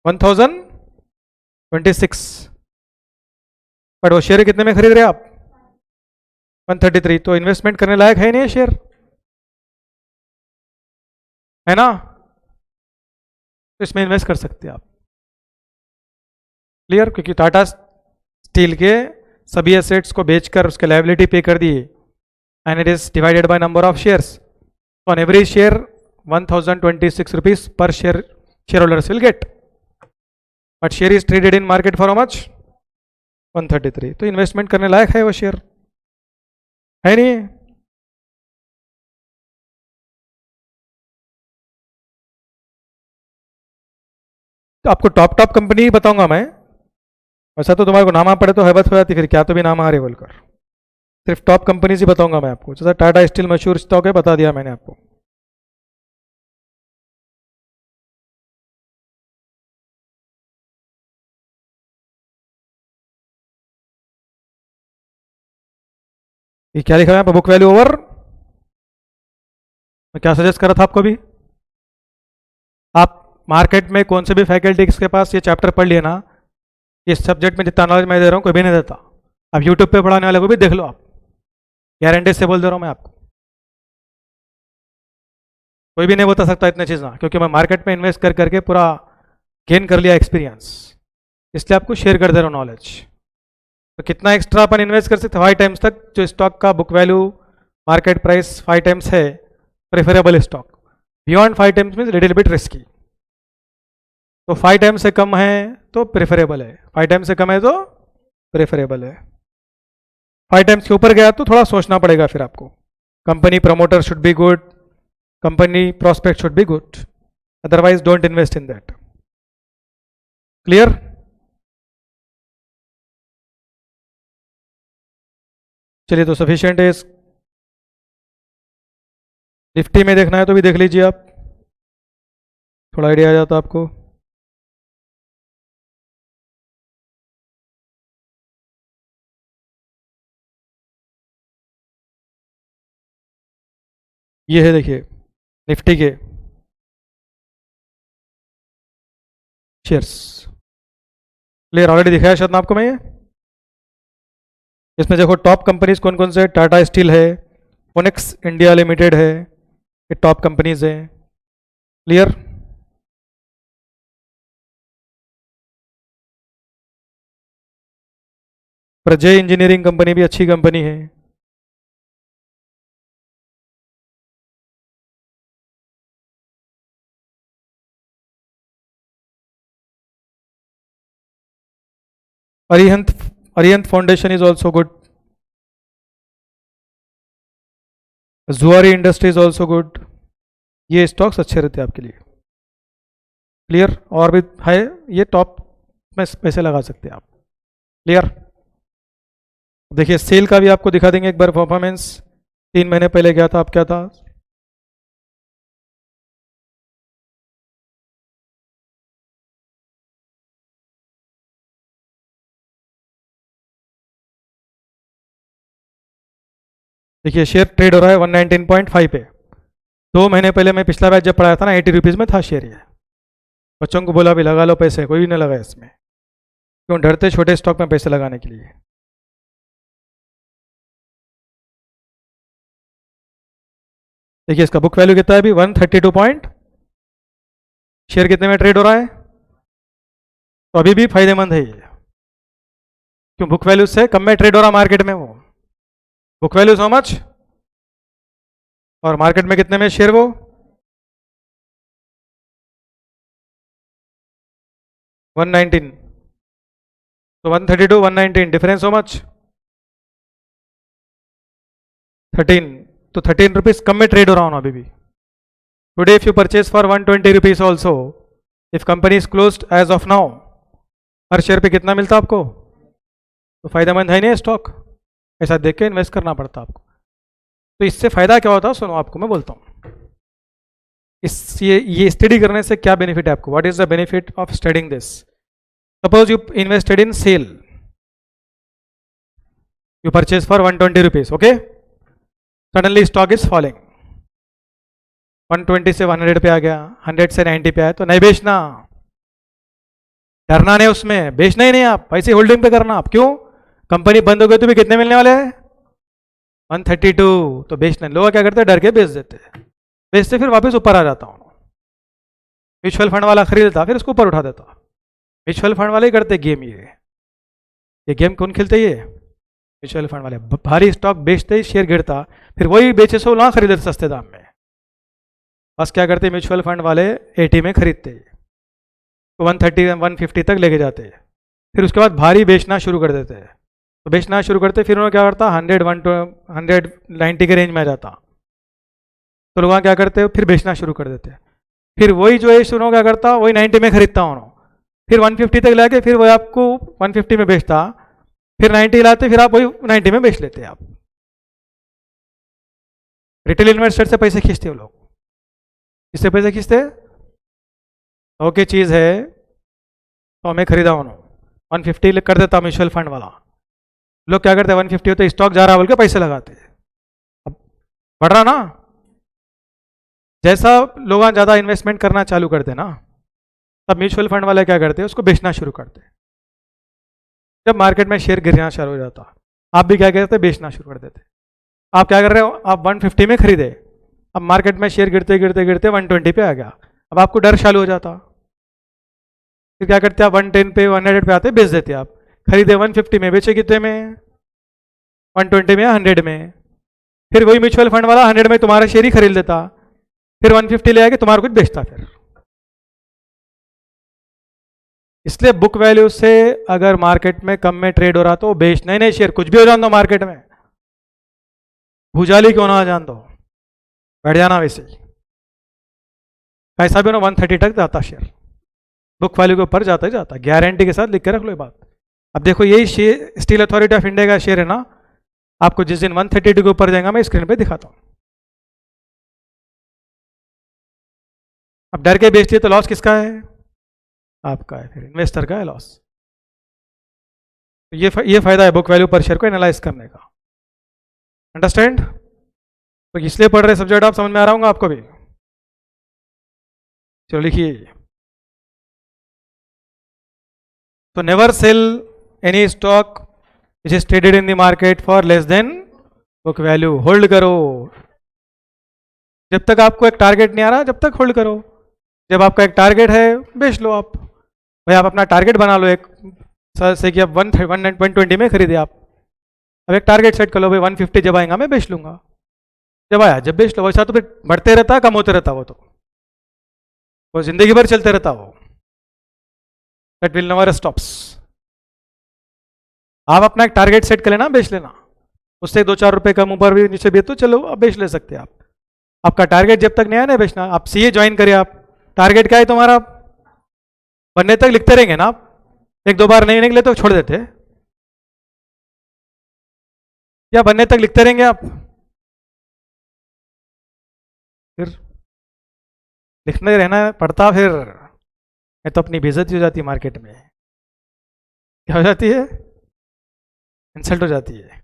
1026। बट वो शेयर कितने में खरीद रहे हैं आप? 133। तो इन्वेस्टमेंट करने लायक है नहीं शेयर, है ना? तो इसमें इन्वेस्ट कर सकते हैं आप। क्लियर? क्योंकि टाटा स्टील के सभी एसेट्स को बेचकर उसके लायबिलिटी पे कर दिए and it is divided by number of shares. On every share 1026 rupees per share share holders will get, but share is traded in market for how much? 133। तो इन्वेस्टमेंट करने लायक है वो शेयर, है नहीं? तो आपको टॉप कंपनी बताऊंगा मैं, वैसा तो तुम्हारे को नाम पड़े तो हैबत हो जाती, फिर क्या तो भी नाम आ रहे बोलकर। सिर्फ टॉप कंपनी ही बताऊंगा मैं आपको। जैसा टाटा स्टील मशहूर स्टॉक है, बता दिया मैंने आपको। ये क्या लिखा है यहाँ पर? बुक वैल्यू ओवर, मैं क्या सजेस्ट कर रहा था आपको अभी? आप मार्केट में कौन से भी फैकल्टी के पास ये चैप्टर पढ़ लिए ना, इस सब्जेक्ट में जितना नॉलेज मैं दे रहा हूँ कोई भी नहीं देता। अब यूट्यूब पे पढ़ाने वाले को भी देख लो आप, गारंटी से बोल दे रहा हूँ मैं आपको। कोई भी नहीं बता सकता इतनी चीज़ ना, क्योंकि मैं मार्केट में इन्वेस्ट कर करके पूरा गेन कर लिया एक्सपीरियंस, इसलिए आपको शेयर कर दे रहा हूँ नॉलेज। तो कितना एक्स्ट्रा अपन इन्वेस्ट कर सकते? 5 टाइम्स तक। जो स्टॉक का book value market price 5 times है, preferable stock. Beyond 5 times means little bit risky. तो 5 टाइम्स से कम है तो प्रेफरेबल है, 5 टाइम्स से कम है तो प्रेफरेबल है। 5 टाइम्स के ऊपर गया तो थोड़ा सोचना पड़ेगा फिर आपको। Company promoter should be good, company prospect should be good, otherwise don't invest in that. Clear? चलिए तो सफिशिएंट है। निफ्टी में देखना है तो भी देख लीजिए आप, थोड़ा आइडिया आ जाता आपको। ये है देखिए निफ्टी के शेयर्स। क्लियर? ऑलरेडी दिखाया शायद ना आपको मैं ये। इसमें देखो टॉप कंपनीज कौन कौन से? टाटा स्टील है, फोनेक्स इंडिया लिमिटेड है, ये टॉप कंपनीज है। क्लियर? प्रजय इंजीनियरिंग कंपनी भी अच्छी कंपनी है। Arihant Arihant foundation is also good. जुआरी इंडस्ट्री इज ऑल्सो गुड। ये स्टॉक्स अच्छे रहते हैं आपके लिए। क्लियर? और भी है, ये टॉप में पैसे लगा सकते हैं आप। क्लियर? देखिए सेल का भी आपको दिखा देंगे एक बार परफॉर्मेंस। 3 महीने पहले गया था, अब क्या था? देखिए शेयर ट्रेड हो रहा है 119.5 पे। 2 महीने पहले मैं पिछला बैच जब पढ़ाया था ना, 80 रुपीज़ में था शेयर ये। बच्चों को बोला भी लगा लो पैसे, कोई भी नहीं लगा इसमें। क्यों डरते छोटे स्टॉक में पैसे लगाने के लिए? देखिए इसका बुक वैल्यू कितना है अभी? 132 पॉइंट। शेयर कितने में ट्रेड हो रहा है? तो अभी भी फायदेमंद है ये। क्यों? बुक वैल्यू से कम में ट्रेड हो रहा मार्केट में वो। बुक वैल्यू सो मच, और मार्केट में कितने में शेयर वो? वन 119। तो 132 119 डिफरेंस हो मच 13। तो 13 रुपीज कम में ट्रेड हो रहा हूँ अभी भी। Today if you purchase for 120 rupees also, if company is closed as of now, हर शेयर पे कितना मिलता आपको? तो फायदेमंद है नहीं स्टॉक, ऐसा देख के इन्वेस्ट करना पड़ता आपको। तो इससे फायदा क्या होता है सुनो, आपको मैं बोलता हूँ। इस ये स्टडी करने से क्या बेनिफिट है आपको? What is the benefit of studying this? Suppose you invested in sale, you purchase for 120 rupees, okay? Suddenly stock is falling, 120 से 100 पे आ गया, 100 से 90 पे आया, तो नहीं बेचना। डरना नहीं, उसमें बेचना ही नहीं, आप पैसे होल्डिंग पे करना। आप क्यों? कंपनी बंद हो गई तो भी कितने मिलने वाले हैं? 132। तो बेचना, लोग क्या करते हैं डर के बेच देते हैं, बेचते फिर वापस ऊपर आ जाता हूँ। म्यूचुअल फंड वाला खरीद लेता, फिर उसको ऊपर उठा देता। म्यूचुअल फंड वाले करते गेम। ये गेम कौन खेलते? ये म्यूचुअल फंड वाले। भारी स्टॉक बेचते ही शेयर गिरता, फिर वही बेचे सो ना खरीदते सस्ते दाम में। बस क्या करते म्यूचुअल फंड वाले 80 में खरीदते, तो 130 150 तक लेके जाते, फिर उसके बाद भारी बेचना शुरू कर देते हैं। तो बेचना शुरू करते फिर उन्होंने क्या करता 190 के रेंज में आ जाता, तो लोग क्या करते फिर बेचना शुरू कर देते। फिर वही जो है सुनो क्या करता, वही 90 में खरीदता हूँ, फिर 150 तक लाके फिर वही आपको 150 में बेचता, फिर 90 लाते, फिर आप वही 90 में बेच लेते। आप रिटेल इन्वेस्टर से पैसे खींचते हो लोग। इससे पैसे खींचते ओके चीज़ है तो हमें खरीदा उन्होंने 150 कर देता म्यूचुअल फंड वाला। लोग क्या करते हैं 150 होते स्टॉक जा रहा बोल के पैसे लगाते, अब बढ़ रहा ना। जैसा लोग ज़्यादा इन्वेस्टमेंट करना चालू करते ना, तब म्यूचुअल फंड वाले क्या करते हैं उसको बेचना शुरू करते। जब मार्केट में शेयर गिरना शुरू हो जाता, आप भी क्या करते बेचना शुरू कर देते। आप क्या कर रहे हो, आप 150 में खरीदे, अब मार्केट में शेयर गिरते गिरते गिरते 120 पे आ गया, अब आपको डर चालू हो जाता। फिर क्या करते आप 110 पे 100 पे आते बेच देते। आप खरीदे 150 में, बेचे कितने में? 120 में, 100 में। फिर वही म्यूचुअल फंड वाला 100 में तुम्हारा शेयर ही खरीद लेता, फिर 150 ले आके तुम्हारा कुछ बेचता। फिर इसलिए बुक वैल्यू से अगर मार्केट में कम में ट्रेड हो रहा तो बेचना ही नहीं शेयर, कुछ भी हो जान दो मार्केट में, भूजाली क्यों ना जान दो, बैठ जाना वैसे ही। पैसा भी ना 130 तक जाता शेयर, बुक वैल्यू के ऊपर जाता ही जाता, गारंटी के साथ लिख के रख लो ये बात। अब देखो यही share steel authority of India का शेयर है ना, आपको जिस दिन 132 के ऊपर जाएगा मैं स्क्रीन पे दिखाता हूँ। अब डर के बेचती है तो लॉस किसका है? आपका है, फिर इन्वेस्टर का है लॉस। तो ये फायदा है बुक वैल्यू पर शेयर को एनालाइज करने का। अंडरस्टैंड? तो इसलिए पढ़ रहे सब्जेक्ट आप समझ में आ रहा होगा आपको भी। चलो लिखिए, तो never cell any stock which is traded in the market for less than book value hold करो, जब तक आपको एक टारगेट नहीं आ रहा जब तक होल्ड करो, जब आपका एक टारगेट है बेच लो आप। भाई आप अपना टारगेट बना लो एक, से कि अब 120 में खरीदे आप, अब एक टारगेट सेट कर लो भाई 150 जब आएगा मैं बेच लूंगा, जब आया जब बेच लो। वैसा तो फिर बढ़ते रहता कम होते रहता, वो जिंदगी भर चलते रहता वो, दैट विल नेवर स्टॉप्स। आप अपना एक टारगेट सेट कर लेना, बेच लेना, उससे 2-4 रुपए कम ऊपर भी नीचे भी है तो चलो अब बेच ले सकते हैं आप। आपका टारगेट जब तक नहीं आया ना बेचना। आप सीए ज्वाइन करिए, आप टारगेट क्या है तुम्हारा, बनने तक लिखते रहेंगे ना आप, एक दो बार नहीं निकले तो छोड़ देते, या बनने तक लिखते रहेंगे आप, फिर लिखने रहना पड़ता फिर, मैं तो अपनी बेइज्जती हो जाती है मार्केट में, क्या हो जाती है, इंसल्ट हो जाती है।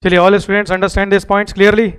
चलिए all students understand this points clearly.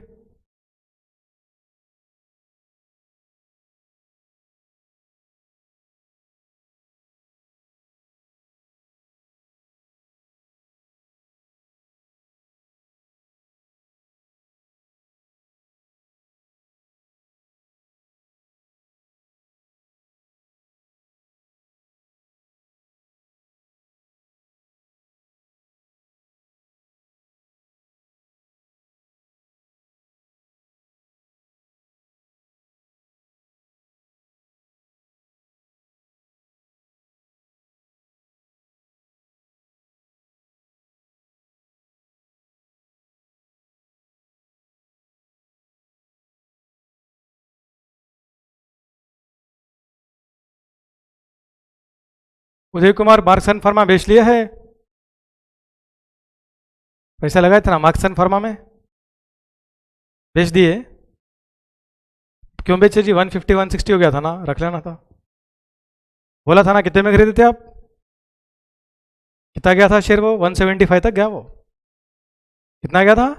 Uday Kumar Marksans pharma बेच लिया है, पैसा लगाया था ना मार्क्सन फर्मा में, बेच दिए, क्यों बेचे जी, 150 160 हो गया था ना, रख लेना था, बोला था ना कितने में खरीदे थे आप, कितना गया था शेयर वो, 175 तक गया वो, कितना गया था,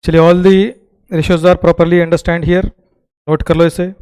चलिए all the ratios are properly understand here, note कर लो इसे।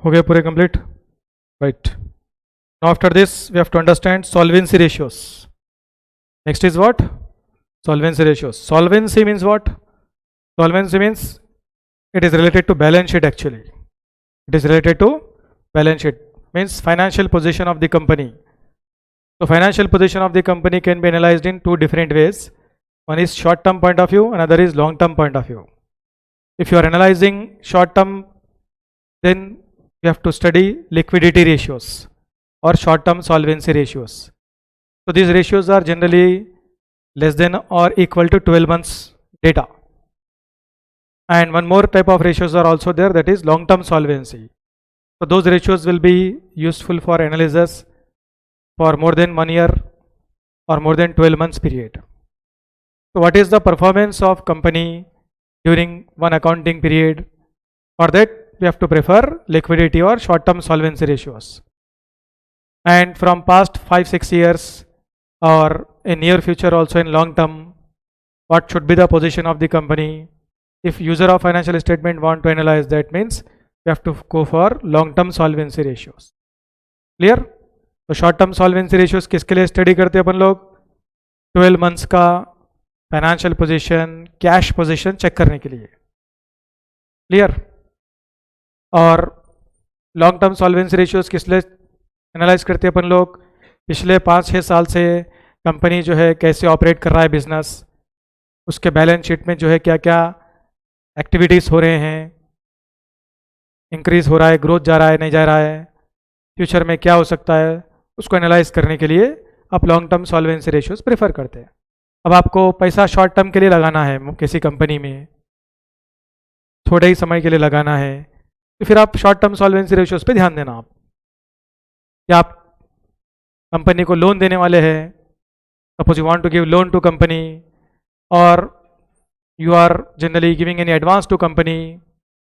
हो गए पूरे complete? Right. Now after this we have to understand solvency ratios. Next is what? Solvency ratios. Solvency means what? Solvency means it is related to balance sheet actually. It is related to balance sheet. Means financial position of the company. So financial position of the company can be analyzed in two different ways. One is short term point of view, another is long term point of view. If you are analyzing short term, then you have to study liquidity ratios or short term solvency ratios. So these ratios are generally less than or equal to 12 months data. And one more type of ratios are also there, that is long term solvency. So those ratios will be useful for analysis for more than 1 year or more than 12 months period. So what is the performance of company during one accounting period? For that we have to prefer liquidity or short term solvency ratios. And from past 5-6 years or in near future also in long term, what should be the position of the company? If user of financial statement want to analyze, that means we have to go for long term solvency ratios. Clear? तो शॉर्ट टर्म सॉल्वेंसी रेशियोज किसके लिए स्टडी करते हैं अपन लोग? 12 मंथ्स का financial position, cash position check करने के लिए. क्लियर? और लॉन्ग टर्म सॉल्वेंसी रेशियोज किस लिए एनालाइज करते हैं अपन लोग? पिछले 5-6 साल से कंपनी जो है कैसे ऑपरेट कर रहा है बिजनेस, उसके बैलेंस शीट में जो है क्या क्या एक्टिविटीज़ हो रहे हैं, इंक्रीज हो रहा है, ग्रोथ जा रहा है, नहीं जा रहा है, फ्यूचर में क्या हो सकता है, उसको एनालाइज करने के लिए आप long term solvency ratios prefer करते हैं. अब आपको पैसा शॉर्ट टर्म के लिए लगाना है किसी कंपनी में, थोड़े ही समय के लिए लगाना है, तो फिर आप शॉर्ट टर्म सॉल्वेंसी रेशियोज पे ध्यान देना. आप या आप कंपनी को लोन देने वाले हैं, suppose you want to give loan to company, और you are generally giving any advance to company,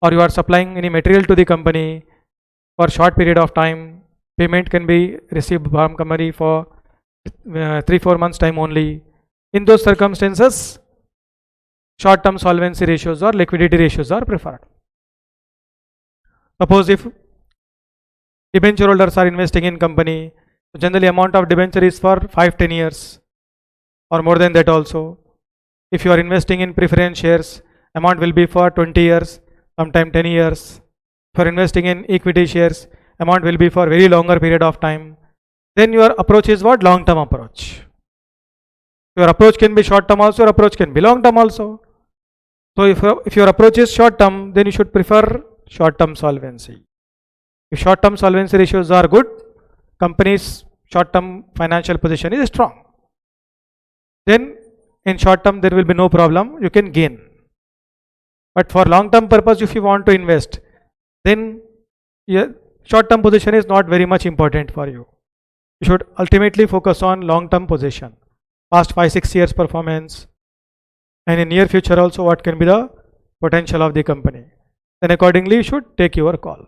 or you are supplying any material to the company for short period of time. Payment can be received from company for 3-4 months time only. In those circumstances, short term solvency ratios or liquidity ratios are preferred. Suppose if debenture holders are investing in company, so generally amount of debenture is for 5-10 years or more than that also. If you are investing in preference shares, amount will be for 20 years, sometime 10 years. For investing in equity shares, amount will be for very longer period of time. Then your approach is what? Long term approach. Your approach can be short term also, your approach can be long term also. So if your approach is short term, then you should prefer short term solvency. If short term solvency ratios are good, company's short term financial position is strong, then in short term there will be no problem, you can gain. But for long term purpose, if you want to invest, then your short term position is not very much important for you. You should ultimately focus on long term position, past 5-6 years performance, and in near future also what can be the potential of the company. Then accordingly you should take your call.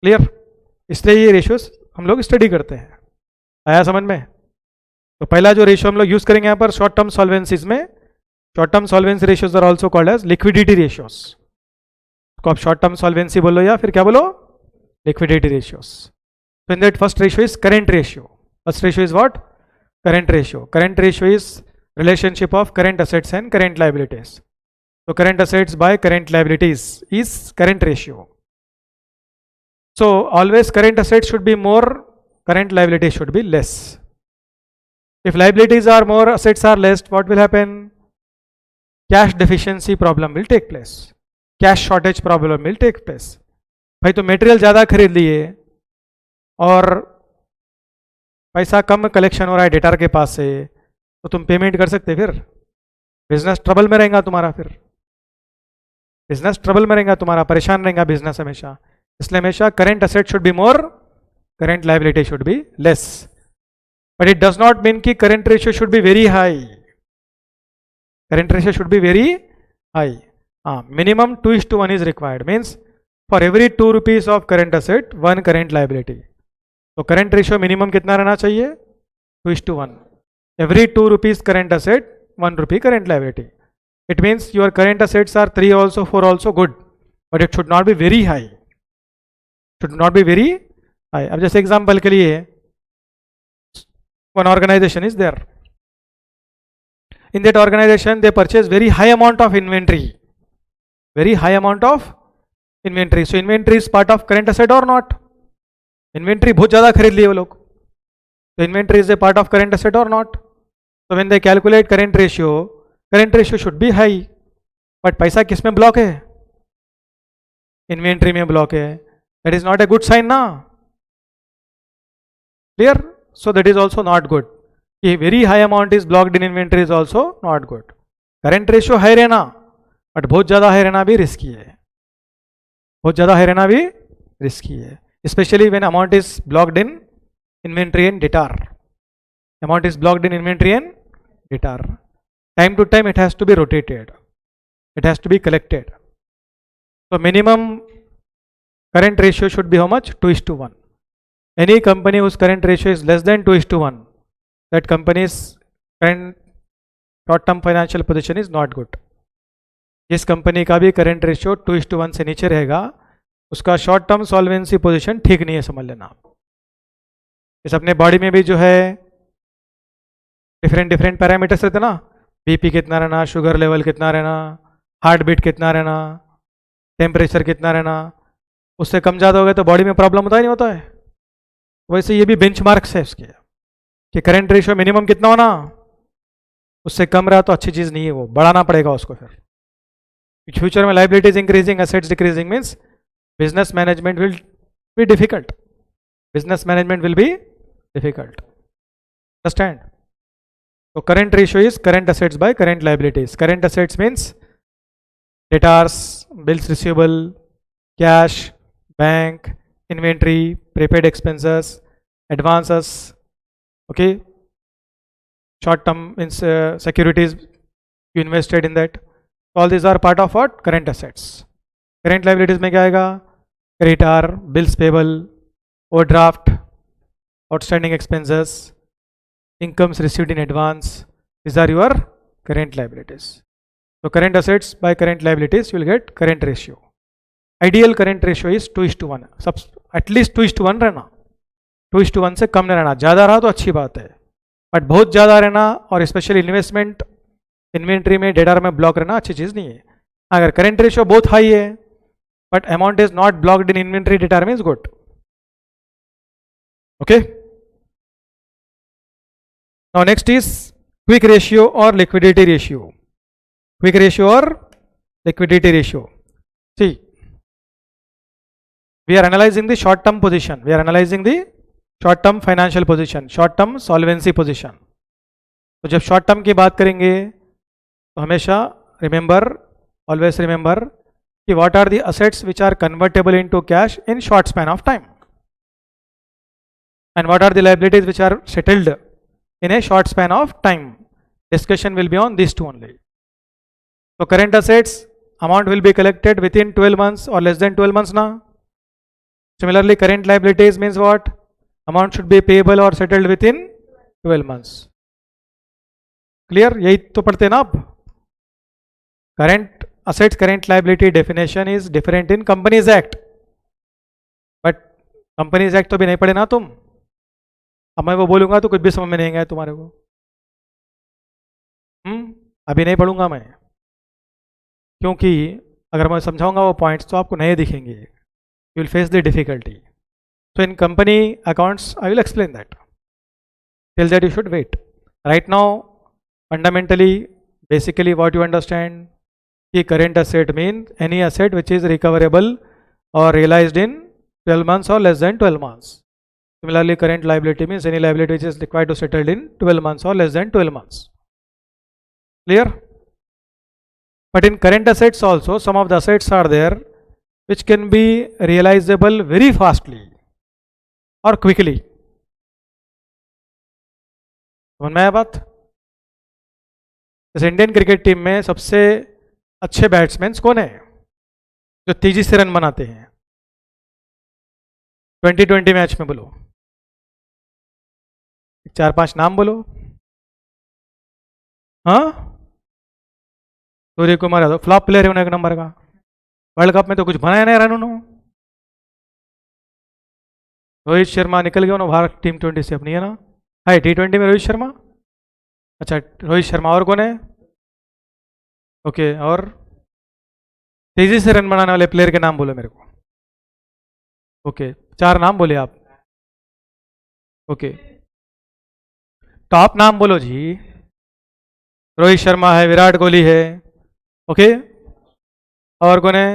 Clear? इसलिए ये रेशियोज हम लोग स्टडी करते हैं. आया समझ में? तो पहला जो रेशियो हम लोग यूज करेंगे यहाँ पर शॉर्ट टर्म सॉल्वेंसीज में, short term solvency ratios are also called as liquidity ratios. तो आप शॉर्ट टर्म सॉल्वेंसी बोलो या फिर क्या बोलो? Liquidity ratios. So in that first ratio is current ratio. First ratio is what? Current ratio. Current ratio is relationship of current assets and current liabilities. So current assets by current liabilities is current ratio. So always current assets should be more, current liabilities should be less. If liabilities are more, assets are less, what will happen? Cash deficiency problem will take place. Cash shortage problem will take place. भाई तो मटेरियल ज़्यादा खरीद लिए और पैसा कम कलेक्शन हो रहा है डेटर के पास से, तो तुम पेमेंट कर सकते फिर? बिजनेस ट्रबल में रहेगा तुम्हारा, फिर बिजनेस ट्रबल में रहेगा तुम्हारा, परेशान रहेगा बिजनेस हमेशा. इसलिए हमेशा current asset should be more, current liability should be less. But it does not mean कि current ratio should be very high. Current ratio should be very high. Minimum 2:1 is required. Means for every 2 rupees of current asset, 1 current liability. तो करंट रेशियो मिनिमम कितना रहना चाहिए? 2:1. Every 2 rupees current asset, 1 rupee current liability. It means your current assets are 3 also, 4 also, good, but it should not be very high. should not be very high. अब जैसे एग्जाम्पल के लिए one organization is there. In that organization they purchase very high amount of inventory. Very high amount of inventory. So inventory is part of current asset or not? Inventory बहुत ज़्यादा खरीद लिए वो लोग. So inventory is a part of current asset or not? So when they calculate current ratio should be high. But पैसा किस में ब्लॉक है? Inventory में ब्लॉक है. That is not a good sign ना. Clear? So that is also not good. A very high amount is blocked in inventory is also not good. Current ratio high रहना, but बहुत ज़्यादा high रहना भी risky है. बहुत ज़्यादा high रहना भी risky है. Especially when amount is blocked in inventory and debtor. Amount is blocked in inventory and debtor. Time to time it has to be rotated. It has to be collected. So minimum current ratio should be how much? 2:1. Any company whose current ratio is less than 2:1, that company's current short-term financial position is not good. जिस कंपनी का भी करंट रेशियो 2:1 से नीचे रहेगा उसका शॉर्ट टर्म सॉल्वेंसी पोजीशन ठीक नहीं है, समझ लेना आप. इस अपने बॉडी में भी जो है डिफरेंट पैरामीटर्स रहते ना, बीपी कितना रहना, शुगर लेवल कितना रहना, हार्ट बीट कितना रहना, टेम्परेचर कितना रहना, उससे कम ज़्यादा हो गया तो बॉडी में प्रॉब्लम होता ही नहीं होता है. वैसे ये भी बेंचमार्क्स है इसके कि करंट रेशियो मिनिमम कितना होना, उससे कम रहा तो अच्छी चीज़ नहीं है, वो बढ़ाना पड़ेगा उसको. फिर फ्यूचर में liabilities increasing assets decreasing means business management will be difficult. Business management will be difficult. Understand? तो current ratio is current assets by current liabilities. Current assets means debtors, bills receivable, cash, bank, inventory, prepaid expenses, advances, okay, short term securities you invested in that. All these are part of what? Current assets. Current liabilities में क्या आएगा? Creditor, bills payable, overdraft, outstanding expenses, incomes received in advance. These are your current liabilities. So current assets by current liabilities you will get current ratio. Ideal current ratio is 2:1. सब एटलीस्ट 2:1 रहना. 2:1 से कम नहीं रहना. ज़्यादा रहा तो अच्छी बात है, बट बहुत ज़्यादा रहना और स्पेशली इन्वेस्टमेंट इन्वेंट्री में डेटा में ब्लॉक रहना अच्छी चीज़ नहीं है. अगर करंट रेशियो बहुत हाई है but amount is not blocked in inventory data means good. Okay, now next is quick ratio और लिक्विडिटी रेशियो. क्विक रेशियो और liquidity ratio. See, we are analyzing the short term position, we are analyzing the short term financial position, short term solvency position. तो जब शॉर्ट टर्म की बात करेंगे तो हमेशा रिमेंबर, ऑलवेज रिमेंबर कि what are the assets which are convertible into cash in short span of time and what are the liabilities which are settled in a short span of time. Discussion will be on this two only. तो current assets amount will be collected within 12 months और लेस देन 12 months ना. Similarly, current liabilities means what? Amount should be payable or settled within 12 months. Clear? यही तो पढ़ते हैं ना आप. Current assets, current liability definition is different in Companies Act. But Companies Act तो भी नहीं पढ़े ना तुम. अब मैं वो बोलूँगा तो कुछ भी समझ में नहीं आएगा तुम्हारे को. अभी नहीं पढ़ूंगा मैं, क्योंकि अगर मैं समझाऊंगा वो पॉइंट्स तो आपको नए दिखेंगे. You will face the difficulty. So in company accounts, I will explain that. Till that you should wait. Right now, fundamentally, basically what you understand, the current asset means any asset which is recoverable or realized in 12 months or less than 12 months. Similarly, current liability means any liability which is required to settle in 12 months or less than 12 months. Clear? But in current assets also, some of the assets are there which can be realizable very fastly or quickly. समझ में आया बात? जैसे इंडियन क्रिकेट टीम में सबसे अच्छे बैट्समैन कौन है जो तेजी से रन बनाते हैं 2020 मैच में? बोलो 4-5 नाम बोलो. हाँ, सूर्य कुमार यादव फ्लॉप प्लेयर है, एक नंबर का. वर्ल्ड कप में तो कुछ बनाया नहीं रन उन्होंने. रोहित शर्मा निकल गया ना बाहर टीम 20 से, अपनी है ना। हाय T20 में रोहित शर्मा। अच्छा रोहित शर्मा, और कौन है? ओके, और तेजी से रन बनाने वाले प्लेयर के नाम बोलो मेरे को। ओके, 4 नाम बोले आप। ओके, टॉप नाम बोलो जी। रोहित शर्मा है, विराट कोहली है, ओके, और कौन है?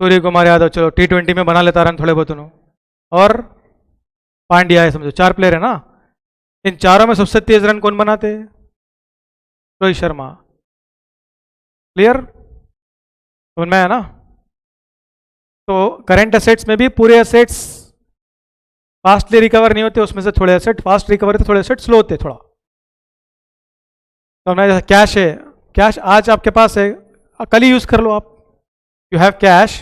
सूर्य कुमार यादव, चलो T20 में बना लेता रन थोड़े बहुत उन्होंने। और पांड्या है, समझो 4 प्लेयर है ना। इन चारों में सबसे तेज रन कौन बनाते? रोहित शर्मा। क्लियर? समझ में आया ना? तो करंट एसेट्स में भी पूरे एसेट्स फास्टली रिकवर नहीं होते, उसमें से थोड़े एसेट फास्ट रिकवर होते, थोड़े एसेट स्लो होते थोड़ा। तो मैं जैसे कैश है, कैश आज आपके पास है, कल ही यूज कर लो आप। You have cash,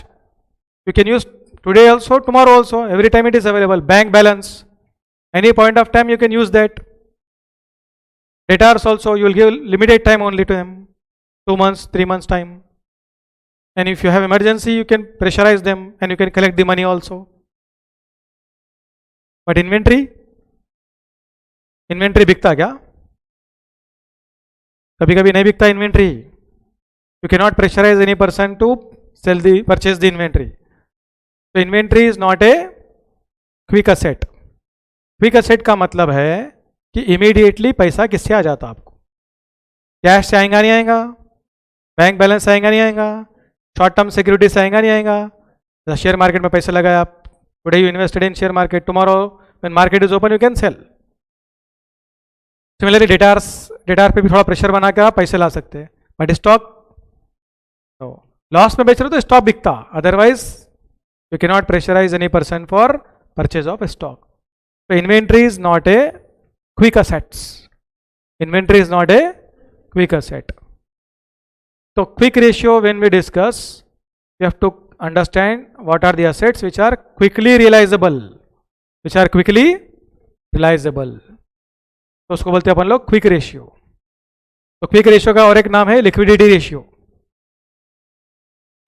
you can use today also, tomorrow also, every time it is available. Bank balance, any point of time you can use that. Debtors also, you will give limited time only to them, 2 months, 3 months time. And if you have emergency, you can pressurize them and you can collect the money also. But inventory बिकता क्या? कभी कभी नहीं बिकता inventory. You cannot pressurize any person to purchase the inventory. So inventory is not a quick asset. Quick asset का मतलब है कि इमीडिएटली पैसा किससे आ जाता आपको? कैश से आएगा नहीं आएगा, बैंक बैलेंस आएगा नहीं आएगा, शॉर्ट टर्म सिक्योरिटी से आएगा नहीं आएगा। शेयर मार्केट में पैसे लगाए आप, today you invested in share market, tomorrow when market is open you can sell. Similarly debtor पे भी थोड़ा प्रेशर बना के आप पैसे ला सकते हैं। बट स्टॉक लॉस में बेच रहे हो तो स्टॉक बिकता, otherwise you can not pressurise any person for purchase of stock. तो inventory is not a quick assets. Inventory is not a quick asset. So quick ratio, when we discuss, you have to understand what are the assets which are quickly realizable. Which are quickly realizable. तो उसको बोलते हैं अपन लोग क्विक रेशियो। तो क्विक रेशियो का और एक नाम है liquidity ratio.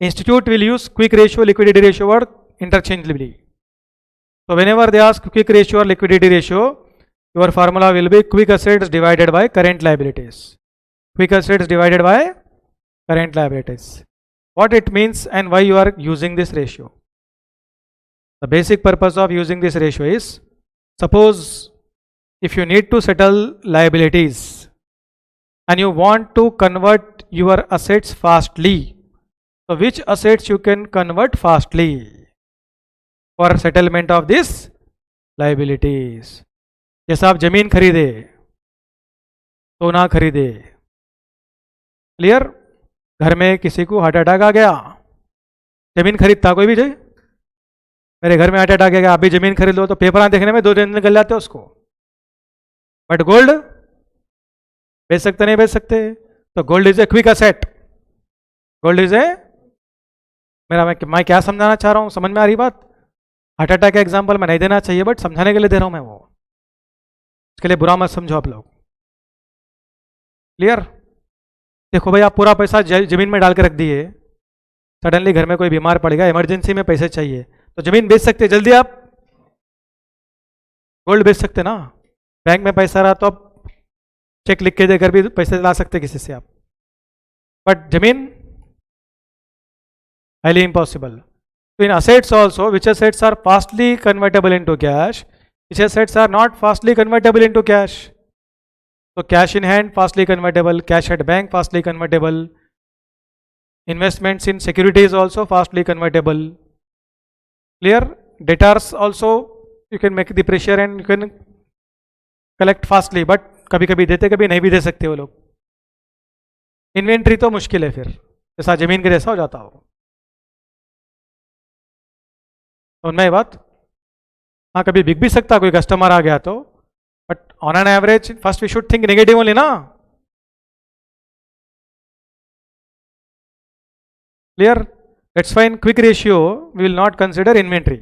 Institute will use quick ratio, liquidity ratio word interchangeably. So whenever they ask quick ratio or liquidity ratio, your formula will be quick assets divided by current liabilities. Quick assets divided by current liabilities. What it means and why you are using this ratio? The basic purpose of using this ratio is, suppose if you need to settle liabilities and you want to convert your assets fastly, so which assets you can convert fastly for settlement of these liabilities? जैसा आप जमीन खरीदे, सोना खरीदे, क्लियर? घर में किसी को हार्ट अटैक आ गया, जमीन खरीदता कोई भी जाए, मेरे घर में हार्ट अटैक आ गया, आप भी जमीन खरीद लो, तो पेपर देखने में 2 दिन निकल जाते उसको। बट गोल्ड बेच सकते नहीं बेच सकते? तो gold is a quick asset. Gold is a, मैं क्या समझाना चाह रहा हूं, समझ में आ रही बात? हार्ट अटैक का एग्जाम्पल मैं नहीं देना चाहिए, बट समझाने के लिए दे रहा हूं मैं, वो इसके लिए बुरा मत समझो आप लोग। क्लियर? देखो भाई, आप पूरा पैसा जमीन में डाल के रख दिए, सडनली घर में कोई बीमार पड़ गया, इमरजेंसी में पैसे चाहिए, तो जमीन बेच सकते जल्दी आप? गोल्ड बेच सकते ना? बैंक में पैसा रहा तो आप चेक लिख के देकर भी पैसे ला सकते किसी से आप, बट जमीन हाईली इम्पॉसिबल। तो इन assets also, which assets are fastly convertible into cash, which assets are not fastly convertible into cash? So cash in hand fastly convertible, cash at bank fastly convertible, investments in securities also fastly convertible. Clear? Debtors also you can make the pressure and you can collect fastly, but कभी कभी देते कभी नहीं भी दे सकते वो लोग। इन्वेंट्री तो मुश्किल है, फिर जैसा जमीन के जैसा हो जाता हो। उनमें ये बात, हाँ कभी बिक भी सकता कोई कस्टमर आ गया तो, but on an average first we should think negative only ना। Clear? That's why in quick ratio we will not consider inventory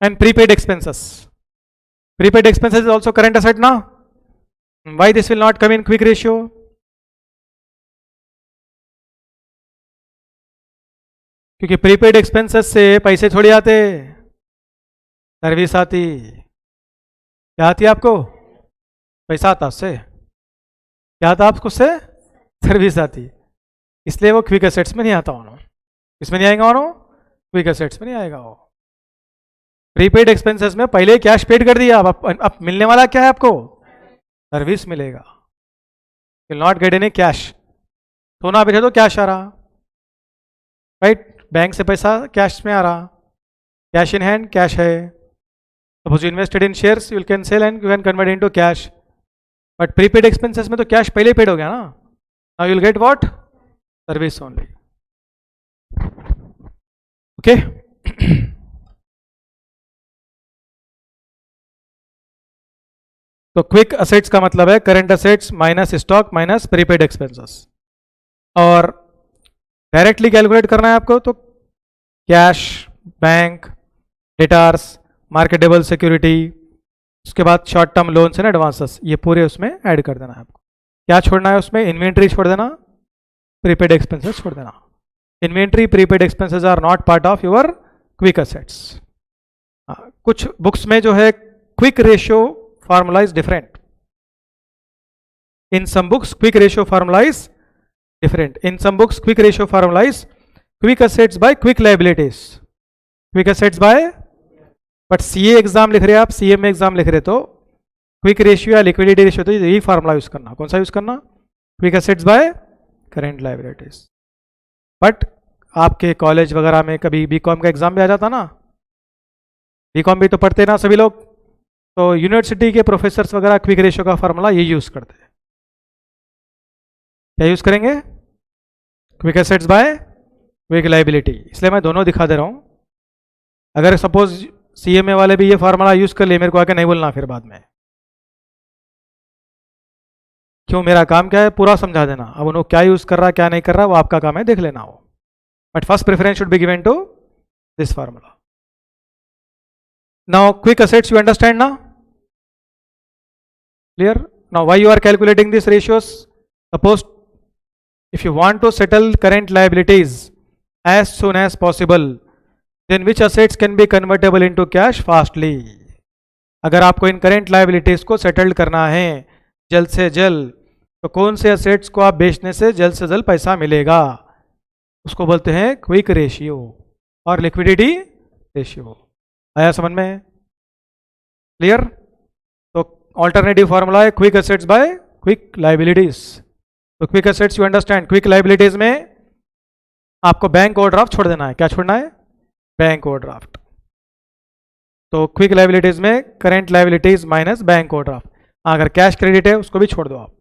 and prepaid expenses. Prepaid expenses is also current asset ना? Why this will not come in quick ratio? क्योंकि प्रीपेड एक्सपेंसेस से पैसे थोड़ी आते, सर्विस आती, क्या आती है आपको? पैसा आता उससे, क्या आता आपको उससे? सर्विस आती। इसलिए वो क्विक एसेट्स में नहीं आता उन्होंने। इसमें नहीं आएगा उन्होंने, क्विक एसेट्स में नहीं आएगा वो। प्रीपेड एक्सपेंसेस में पहले कैश पेड कर दिया, अब मिलने वाला क्या है आपको? सर्विस मिलेगा। Will not get any cash. सोना बेचे तो कैश आ रहा, राइट? बैंक से पैसा कैश में आ रहा, कैश इन हैंड, कैश है। Suppose you invested in shares, you can cell and you can convert into cash. But prepaid expenses में तो कैश पहले पेड हो गया ना। Now you will get what? Service only. Okay. तो क्विक असेट्स का मतलब है current assets minus stock minus prepaid expenses. और डायरेक्टली कैलकुलेट करना है आपको तो cash, bank, debtors, marketable security, उसके बाद short term loans and advances, ये पूरे उसमें ऐड कर देना है आपको। क्या छोड़ना है उसमें? इन्वेंट्री छोड़ देना, प्रीपेड एक्सपेंसेस छोड़ देना। Inventory, prepaid expenses are not part of your quick assets. कुछ बुक्स में जो है quick ratio formula is different. In some books quick ratio formula is different. In some books quick ratio formula is quick assets by quick liabilities. Quick assets by, but CA exam लिख रहे हैं आप, CA में एग्जाम लिख रहे तो क्विक रेशियो या लिक्विडिटी रेशियो, तो यही फार्मूला यूज करना। कौन सा यूज करना? Quick assets by current liabilities. But आपके कॉलेज वगैरह में कभी बीकॉम का एग्जाम भी आ जाता ना, बीकॉम भी तो पढ़ते ना सभी लोग, तो यूनिवर्सिटी के प्रोफेसर्स वगैरह क्विक रेशियो का फार्मूला ये यूज करते हैं। क्या यूज करेंगे? Quick assets by quick liability. इसलिए मैं दोनों दिखा दे रहा हूं। अगर सपोज सीएमए वाले भी ये फार्मूला यूज कर लिए, मेरे को आके नहीं बोलना फिर बाद में। क्यों? मेरा काम क्या है? पूरा समझा देना। अब उन्होंने क्या यूज कर रहा है क्या नहीं कर रहा वो आपका काम है, देख लेना हो। But first preference should be given to this formula. Now quick assets you understand now? Clear? Now why you are calculating these ratios? Suppose if you want to settle current liabilities as soon as possible, then which assets can be convertible into cash fastly? अगर आपको इन करंट लाइबिलिटीज को सेटल्ड करना है जल्द से जल्द, तो कौन से असेट्स को आप बेचने से जल्द पैसा मिलेगा? उसको बोलते हैं क्विक रेशियो और लिक्विडिटी रेशियो। आया समझ में? क्लियर? तो ऑल्टरनेटिव फॉर्मूला है quick assets by quick liabilities. तो quick assets you understand. Quick liabilities में आपको बैंक ओवरड्राफ्ट छोड़ देना है। क्या छोड़ना है? Bank overdraft. तो क्विक लाइबिलिटीज में current liabilities minus bank overdraft. अगर कैश क्रेडिट है उसको भी छोड़ दो आप,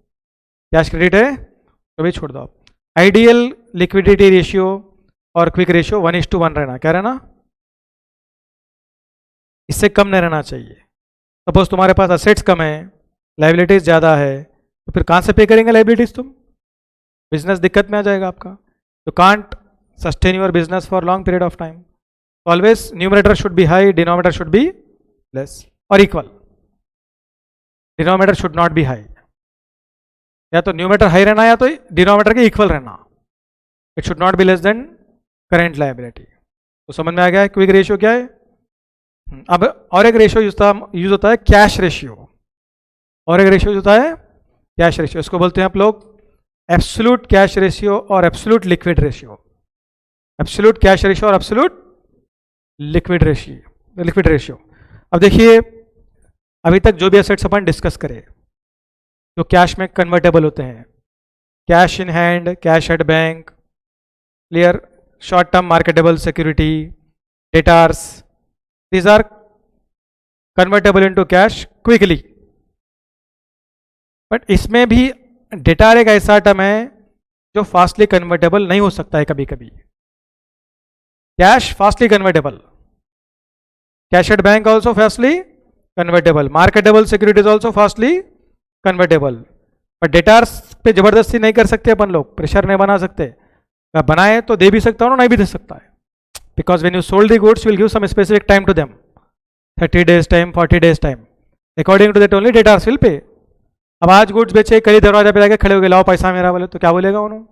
कैश क्रेडिट है तो भी छोड़ दो आप। आइडियल लिक्विडिटी रेशियो और क्विक रेशियो 1:1 रहना। क्या रहना? इससे कम नहीं रहना चाहिए। सपोज तुम्हारे पास असेट्स कम है, लाइबिलिटीज ज़्यादा है, तो फिर कहाँ से पे करेंगे लाइबिलिटीज? तुम बिजनेस दिक्कत में आ जाएगा आपका। तो can't sustain your business for long period of time. Always numerator should be high, denominator should be less और equal. Denominator should not be high, या तो न्यूमरेटर हाई रहना या तो डिनोमिनेटर के इक्वल रहना। It should not be less than current liability. तो समझ में आ गया है क्विक रेशियो क्या है। अब और एक रेशियो यूज होता है कैश रेशियो। और एक रेशियो होता है कैश रेशियो। इसको बोलते हैं आप लोग एब्सोल्यूट कैश रेशियो और absolute liquid ratio. Absolute cash ratio और एब्सोल्यूट लिक्विड रेशियो। अब देखिए, अभी तक जो भी एसेट्स अपन डिस्कस करें जो कैश में कन्वर्टेबल होते हैं, cash in hand, cash at bank, clear, short term marketable security, debtors, these are convertible into cash quickly। But इसमें भी डेटार एक ऐसा टर्म है जो फास्टली कन्वर्टेबल नहीं हो सकता है कभी कभी। Cash fastly convertible, cash at bank also fastly convertible, marketable securities also fastly convertible. But debtors पे जबरदस्ती नहीं कर सकते अपन लोग, प्रेशर नहीं बना सकते। अगर बनाए तो दे भी सकता हूँ, नहीं भी दे सकता है। Because when you sold the goods, you will give some specific time to them, 30 days time, 40 days time. According to that only debtors will pay. अब आज गुड्स बेचे, कल ही दरवाजा पे जाके खड़े हो गए, लाओ पैसा मेरा बोले, तो क्या बोलेगा उन्होंने?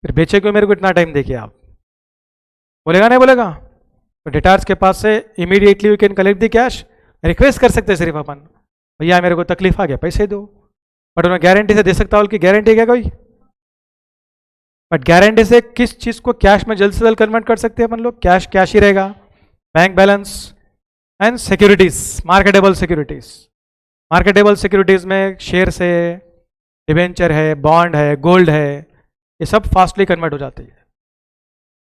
फिर बेचे क्यों मेरे को इतना टाइम देखिए आप? बोलेगा नहीं बोलेगा? तो डेटार्स के पास से immediately we can collect the cash, request कर सकते हैं सिर्फ अपन, भैया मेरे को तकलीफ आ गया पैसे दो, बट उन्हें गारंटी से दे सकता हूँ कि गारंटी क्या कोई, बट गारंटी से किस चीज़ को कैश में जल्द से जल्द कन्वर्ट कर सकते हैं अपन लोग, कैश कैश ही रहेगा, bank balance and securities, marketable securities. Marketable securities में शेयर्स है, डिवेंचर है, बॉन्ड है, गोल्ड है, ये सब फास्टली कन्वर्ट हो जाती है।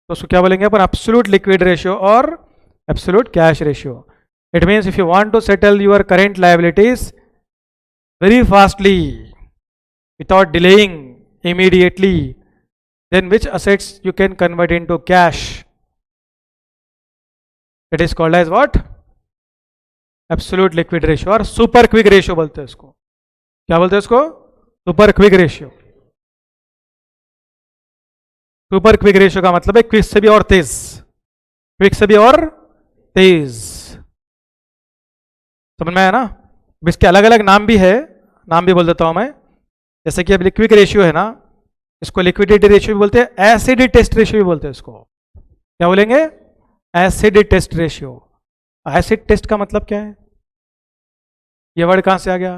तो उसको क्या बोलेंगे अपन, एब्सोल्यूट लिक्विड रेशियो और absolute cash ratio. It means if you want to settle your current liabilities very fastly without delaying immediately, then which assets you can convert into cash? It is called as what? Absolute liquid ratio और super quick ratio बोलते हैं इसको। क्या बोलते हैं इसको? super quick ratio। super quick ratio का मतलब है क्विक से भी और तेज, क्विक से भी और तेज। समझ में आया ना? इसके अलग अलग नाम भी है, नाम भी बोल देता हूं मैं। जैसे कि अब लिक्विड रेशियो है ना, इसको लिक्विडिटी रेशियो भी बोलते हैं, एसिड टेस्ट रेशियो भी बोलते हैं इसको। क्या बोलेंगे? Acid test ratio. Acid test का मतलब क्या है? ये वर्ड कहां से आ गया?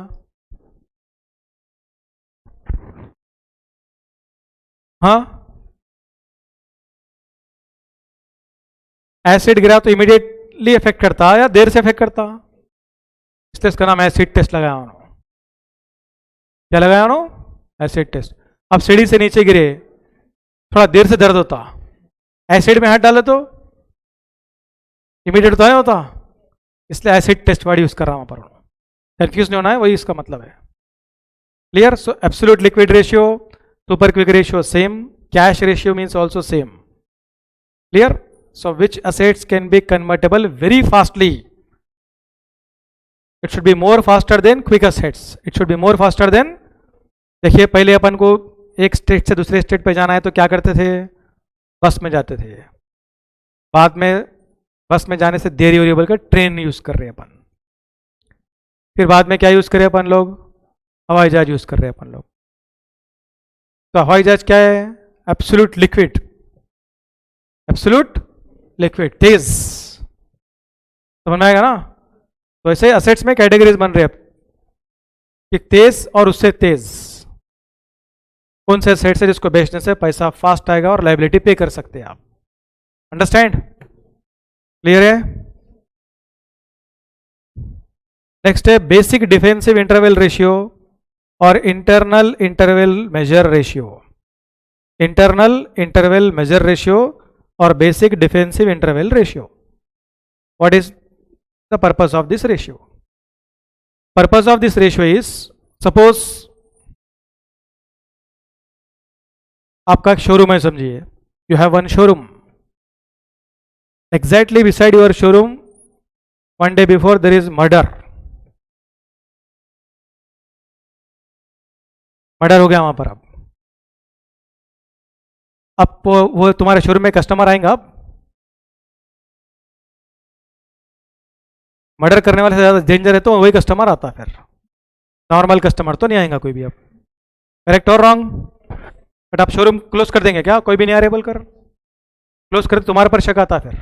हाँ, एसिड गिरा तो इमीडिएटली इफेक्ट करता या देर से इफेक्ट करता, इसलिए इसका नाम एसिड टेस्ट लगाया उन्होंने। क्या लगाया उन्होंने? Acid test. अब सीढ़ी से नीचे गिरे, थोड़ा देर से दर्द होता, एसिड में हाथ डाले तो इमीडिएट तो नहीं होता, इसलिए एसिड टेस्ट वर्ड यूज कर रहा हूं पर, कंफ्यूज नहीं होना है, वही इसका मतलब है। Clear? So absolute liquid ratio, super quick ratio same, cash ratio means also same. Clear? So which assets can be convertible very fastly? It should be more faster than quick assets. It should be more faster than, देखिए पहले अपन को एक स्टेट से दूसरे स्टेट पे जाना है तो क्या करते थे? बस में जाते थे। बाद में बस में जाने से देरी हो रही है बोलकर ट्रेन यूज कर रहे हैं अपन। फिर बाद में क्या यूज कर रहे हैं अपन लोग? हवाई जहाज यूज कर रहे हैं अपन लोग। तो हवाई जहाज क्या है? एब्सोल्यूट लिक्विड, एब्सोल्यूट लिक्विड, तेज। समझ में आएगा ना? तो ऐसे असेट्स में कैटेगरीज बन रहे हैं, एक तेज और उससे तेज। कौन से असेट्स है जिसको बेचने से पैसा फास्ट आएगा और लायबिलिटी पे कर सकते हैं आप? अंडरस्टैंड? क्लियर है? नेक्स्ट है बेसिक डिफेंसिव इंटरवल रेशियो और internal interval measure ratio. Internal interval measure ratio और basic defensive interval ratio. What is the purpose of this ratio? Purpose of this ratio is, suppose आपका शोरूम है, समझिए, you have one showroom, exactly beside your showroom one day before there is murder हो गया वहां पर। अब वो तुम्हारे शोरूम में कस्टमर आएंगे, अब मर्डर करने वाले से ज़्यादा डेंजर है तो वही कस्टमर आता है, फिर नॉर्मल कस्टमर तो नहीं आएगा कोई भी। अब करेक्ट और रॉन्ग? बट आप शोरूम क्लोज कर देंगे क्या? कोई भी नहीं आ रहे बोलकर क्लोज कर, तुम्हारे पर शक आता फिर,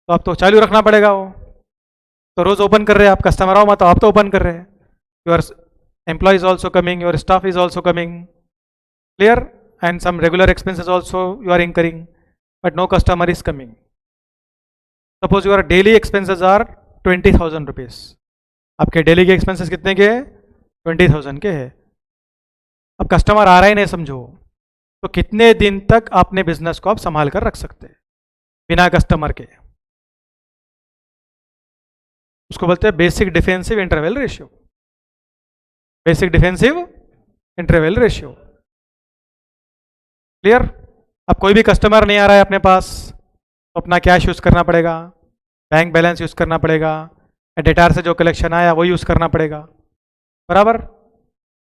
तो आप तो चालू रखना पड़ेगा वो। तो रोज ओपन कर रहे हैं आप, कस्टमर आओ मत, आप तो ओपन कर रहे हैं। Your employees also coming, your staff is also coming, clear? And some regular expenses also you are incurring, but no customer is coming. Suppose your daily expenses are 20,000 rupees. आपके डेली के एक्सपेंसेस कितने के हैं? 20,000 के हैं। अब कस्टमर आ रहा ही नहीं समझो, तो कितने दिन तक अपने बिजनेस को आप संभाल कर रख सकते हैं बिना कस्टमर के? उसको बोलते हैं basic defensive interval ratio. Basic defensive interval ratio. Clear? अब कोई भी कस्टमर नहीं आ रहा है अपने पास, तो अपना कैश यूज करना पड़ेगा, बैंक बैलेंस यूज करना पड़ेगा, डेटार से जो कलेक्शन आया वो यूज करना पड़ेगा, बराबर?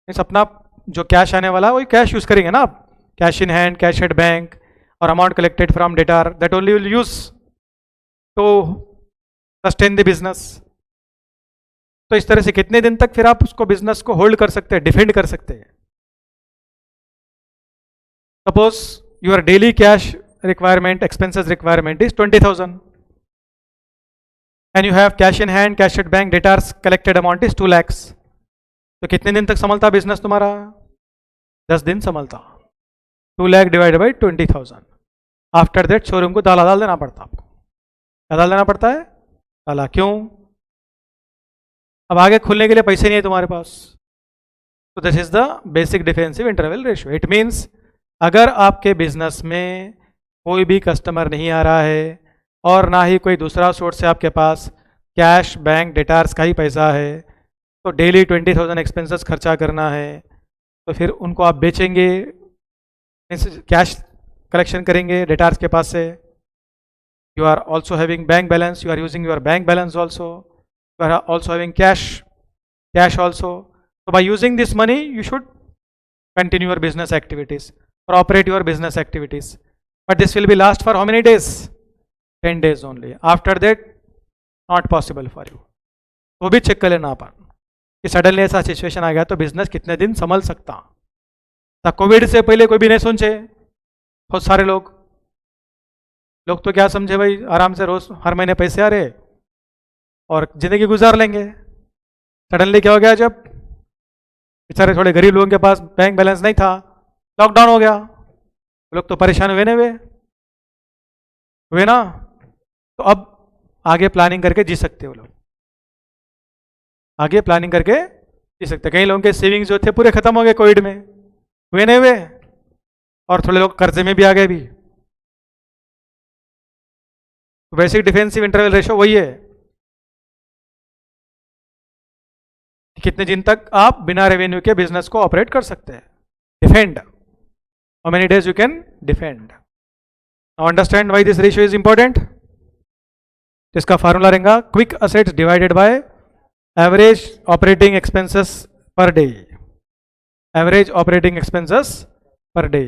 इस अपना जो कैश आने वाला वही कैश यूज करेंगे ना आप, cash in hand, cash at bank और amount collected from debtor, that only will use to sustain the business. तो इस तरह से कितने दिन तक फिर आप उसको बिजनेस को होल्ड कर सकते हैं, डिफेंड कर सकते हैं? Suppose your daily cash requirement, expenses requirement is 20,000. And you have cash in hand, cash at bank, debtors collected amount is 2 lakhs. तो कितने दिन तक संभलता बिजनेस तुम्हारा? 10 दिन संभलता. 2 lakh divide by 20,000. After that showroom को ताला डाल देना पड़ता आपको. क्या डाल देना पड़ता है? ताला. क्यों? अब आगे खुलने के लिए पैसे नहीं है तुम्हारे पास. तो this is the basic defensive interval ratio. It means अगर आपके बिजनेस में कोई भी कस्टमर नहीं आ रहा है और ना ही कोई दूसरा सोर्स से आपके पास कैश, बैंक, डेटार्स का ही पैसा है, तो डेली 20,000 एक्सपेंसेस खर्चा करना है, तो फिर उनको आप बेचेंगे, कैश कलेक्शन करेंगे डेटार्स के पास से. You are also having bank balance, you are using your bank balance also, you are also having cash also. So by using this money, you should continue your business activities or operate your business activities. But this will be last for how many days? 10 days only. After that, not possible for you. वो भी चेक कर लेना अपन कि सडनली ऐसा सिचुएशन आ गया तो बिजनेस कितने दिन संभल सकता. कोविड से पहले कोई भी नहीं सोचे. बहुत सारे लोग तो क्या समझे भाई, आराम से रोज हर महीने पैसे आ रहे और जिंदगी गुजार लेंगे. सडनली क्या हो गया, जब बेचारे थोड़े गरीब लोगों के पास बैंक बैलेंस नहीं था, लॉकडाउन हो गया, लोग तो परेशान हुए ना. तो अब आगे प्लानिंग करके जी सकते हो लोग, आगे प्लानिंग करके जी सकते. कई लोगों के सेविंग्स जो थे पूरे खत्म हो गए कोविड में, हुए नहीं हुए, और थोड़े लोग कर्जे में भी आ गए भी. बेसिक डिफेंसिव इंटरवल रेशियो वही है, कितने दिन तक आप बिना रेवेन्यू के बिजनेस को ऑपरेट कर सकते हैं. Defend, how many days you can defend. Now understand why this ratio is important. इसका फार्मूला रहेगा quick assets divided by average operating expenses per day. Average operating expenses per day.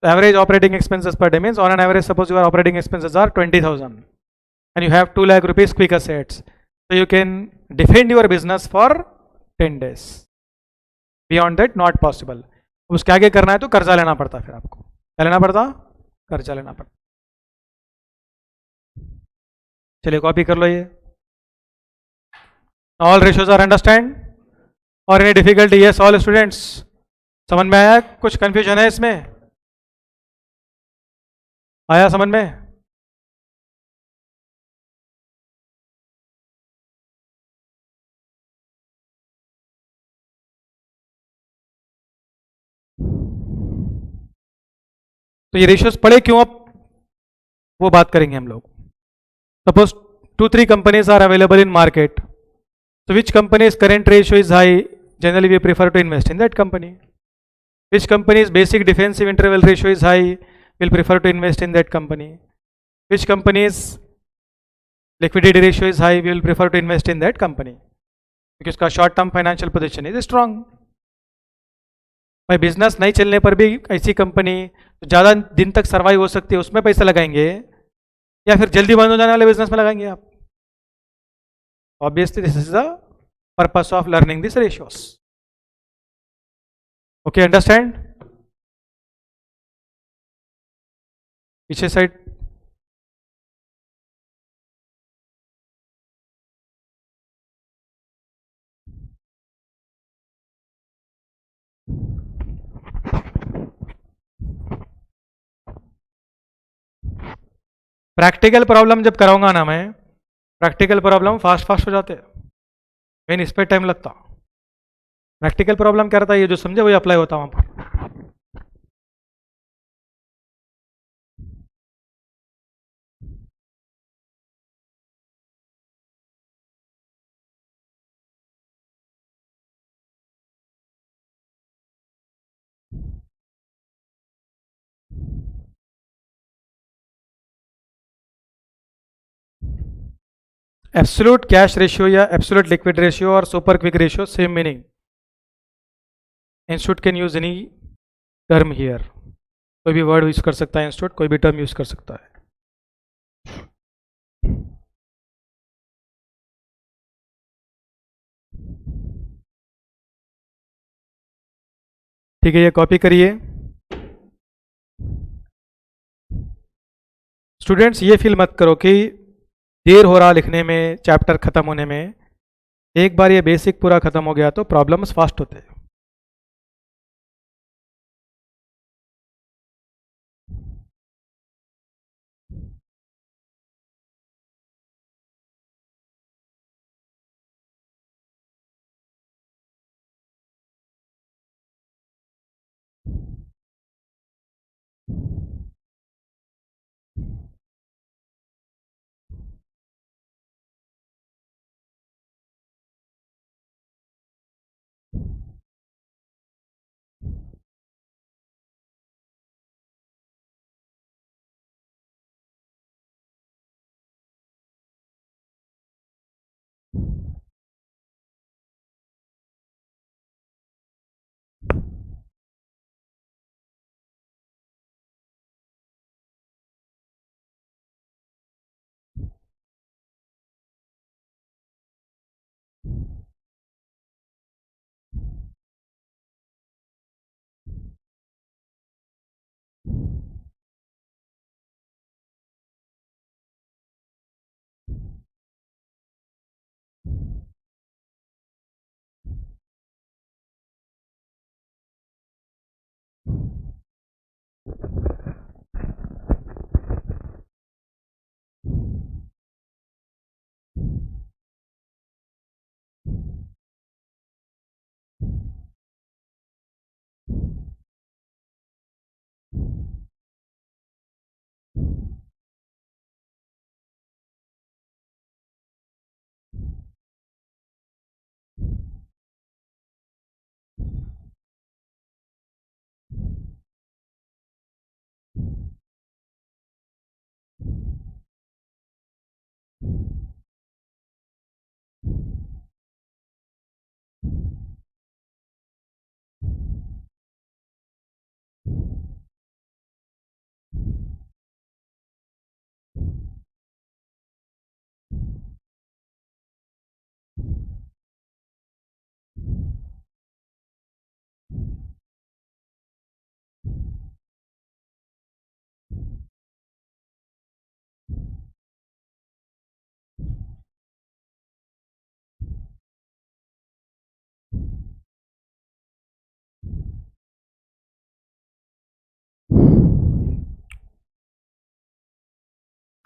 Average operating expenses per day means on an average suppose your operating expenses are 20,000 and you have 2 lakh rupees quick assets, so you can defend your business for 10 days. Beyond that not possible. उसके आगे करना है तो कर्जा लेना पड़ता. फिर आपको क्या लेना पड़ता? कर्जा लेना पड़ता. चलिए कॉपी कर लो ये. ऑल रेशियोज आर अंडरस्टैंड और any difficulty? Yes all students, समझ में आया? कुछ कंफ्यूजन है इसमें? आया समझ में? तो ये रेशियोज पड़े क्यों, अब वो बात करेंगे हम लोग. Suppose 2-3 companies are available in market, so which company's current ratio is high, generally we prefer to invest in that company. Which company's basic defensive interval ratio is high, we'll prefer to invest in that company. Which company's liquidity ratio is high, we will prefer to invest in that company because उसका short term financial position is strong. भाई बिजनेस नहीं चलने पर भी ऐसी कंपनी तो ज़्यादा दिन तक सर्वाइव हो सकती है, उसमें पैसा लगाएंगे या फिर जल्दी बंद हो जाने वाले बिजनेस में लगाएंगे आप? Obviously this is the purpose of learning these ratios. Okay, understand? पीछे साइड प्रैक्टिकल प्रॉब्लम जब कराऊंगा ना मैं, प्रैक्टिकल प्रॉब्लम फास्ट हो जाते हैं, मेन इस पर टाइम लगता. प्रैक्टिकल प्रॉब्लम क्या रहता है, ये जो समझे वही अप्लाई होता वहां पर. एब्सोल्यूट कैश रेशियो या एब्सोल्यूट लिक्विड रेशियो और super quick ratio same meaning. Institute can use any term here. कोई भी वर्ड यूज कर सकता है इंस्टीट्यूट, कोई भी टर्म यूज कर सकता है. ठीक है, ये कॉपी करिए. स्टूडेंट्स ये फील मत करो कि देर हो रहा लिखने में, चैप्टर ख़त्म होने में। एक बार ये बेसिक पूरा ख़त्म हो गया तो प्रॉब्लम्स फास्ट होते हैं।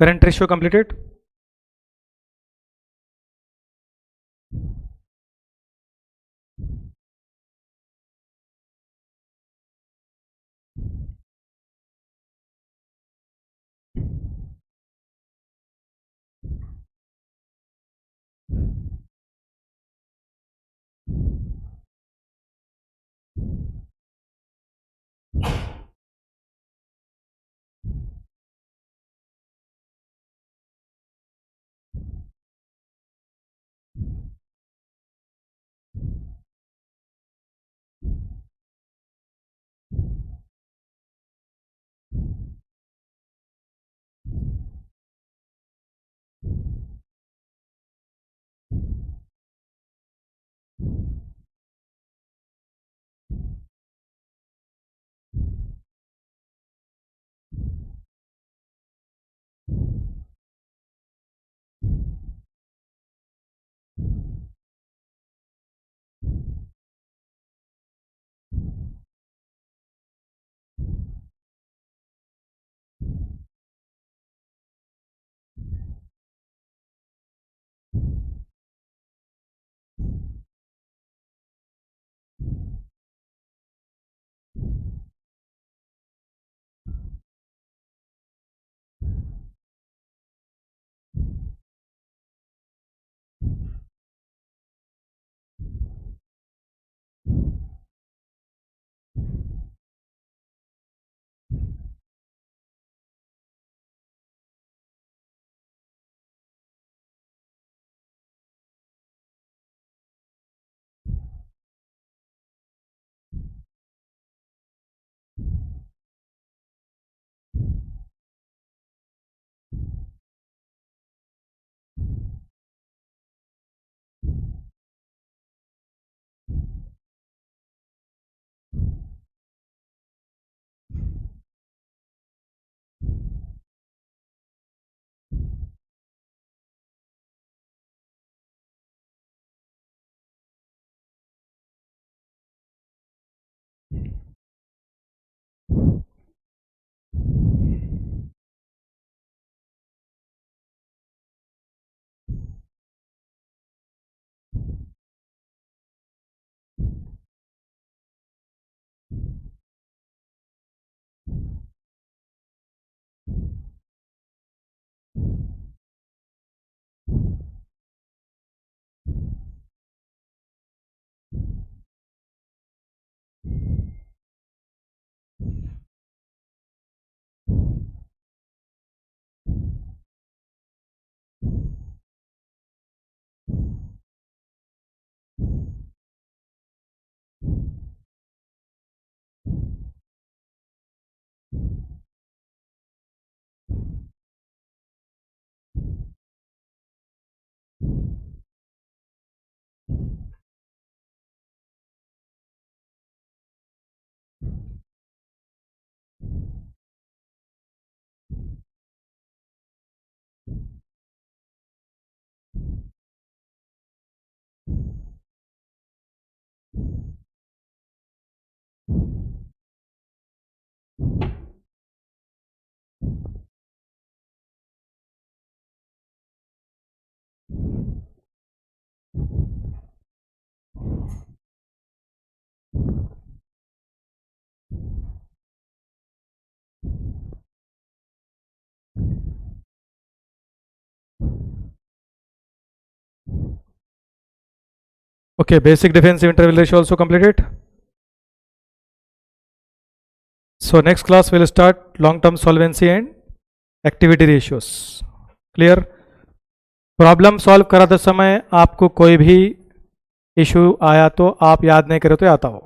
Current ratio completed. Okay, basic defensive interval ratio also completed. So next class we'll start long-term solvency and activity ratios. Clear? Problem solve कराते समय आपको कोई भी इशू आया तो आप याद नहीं करे तो आता हो.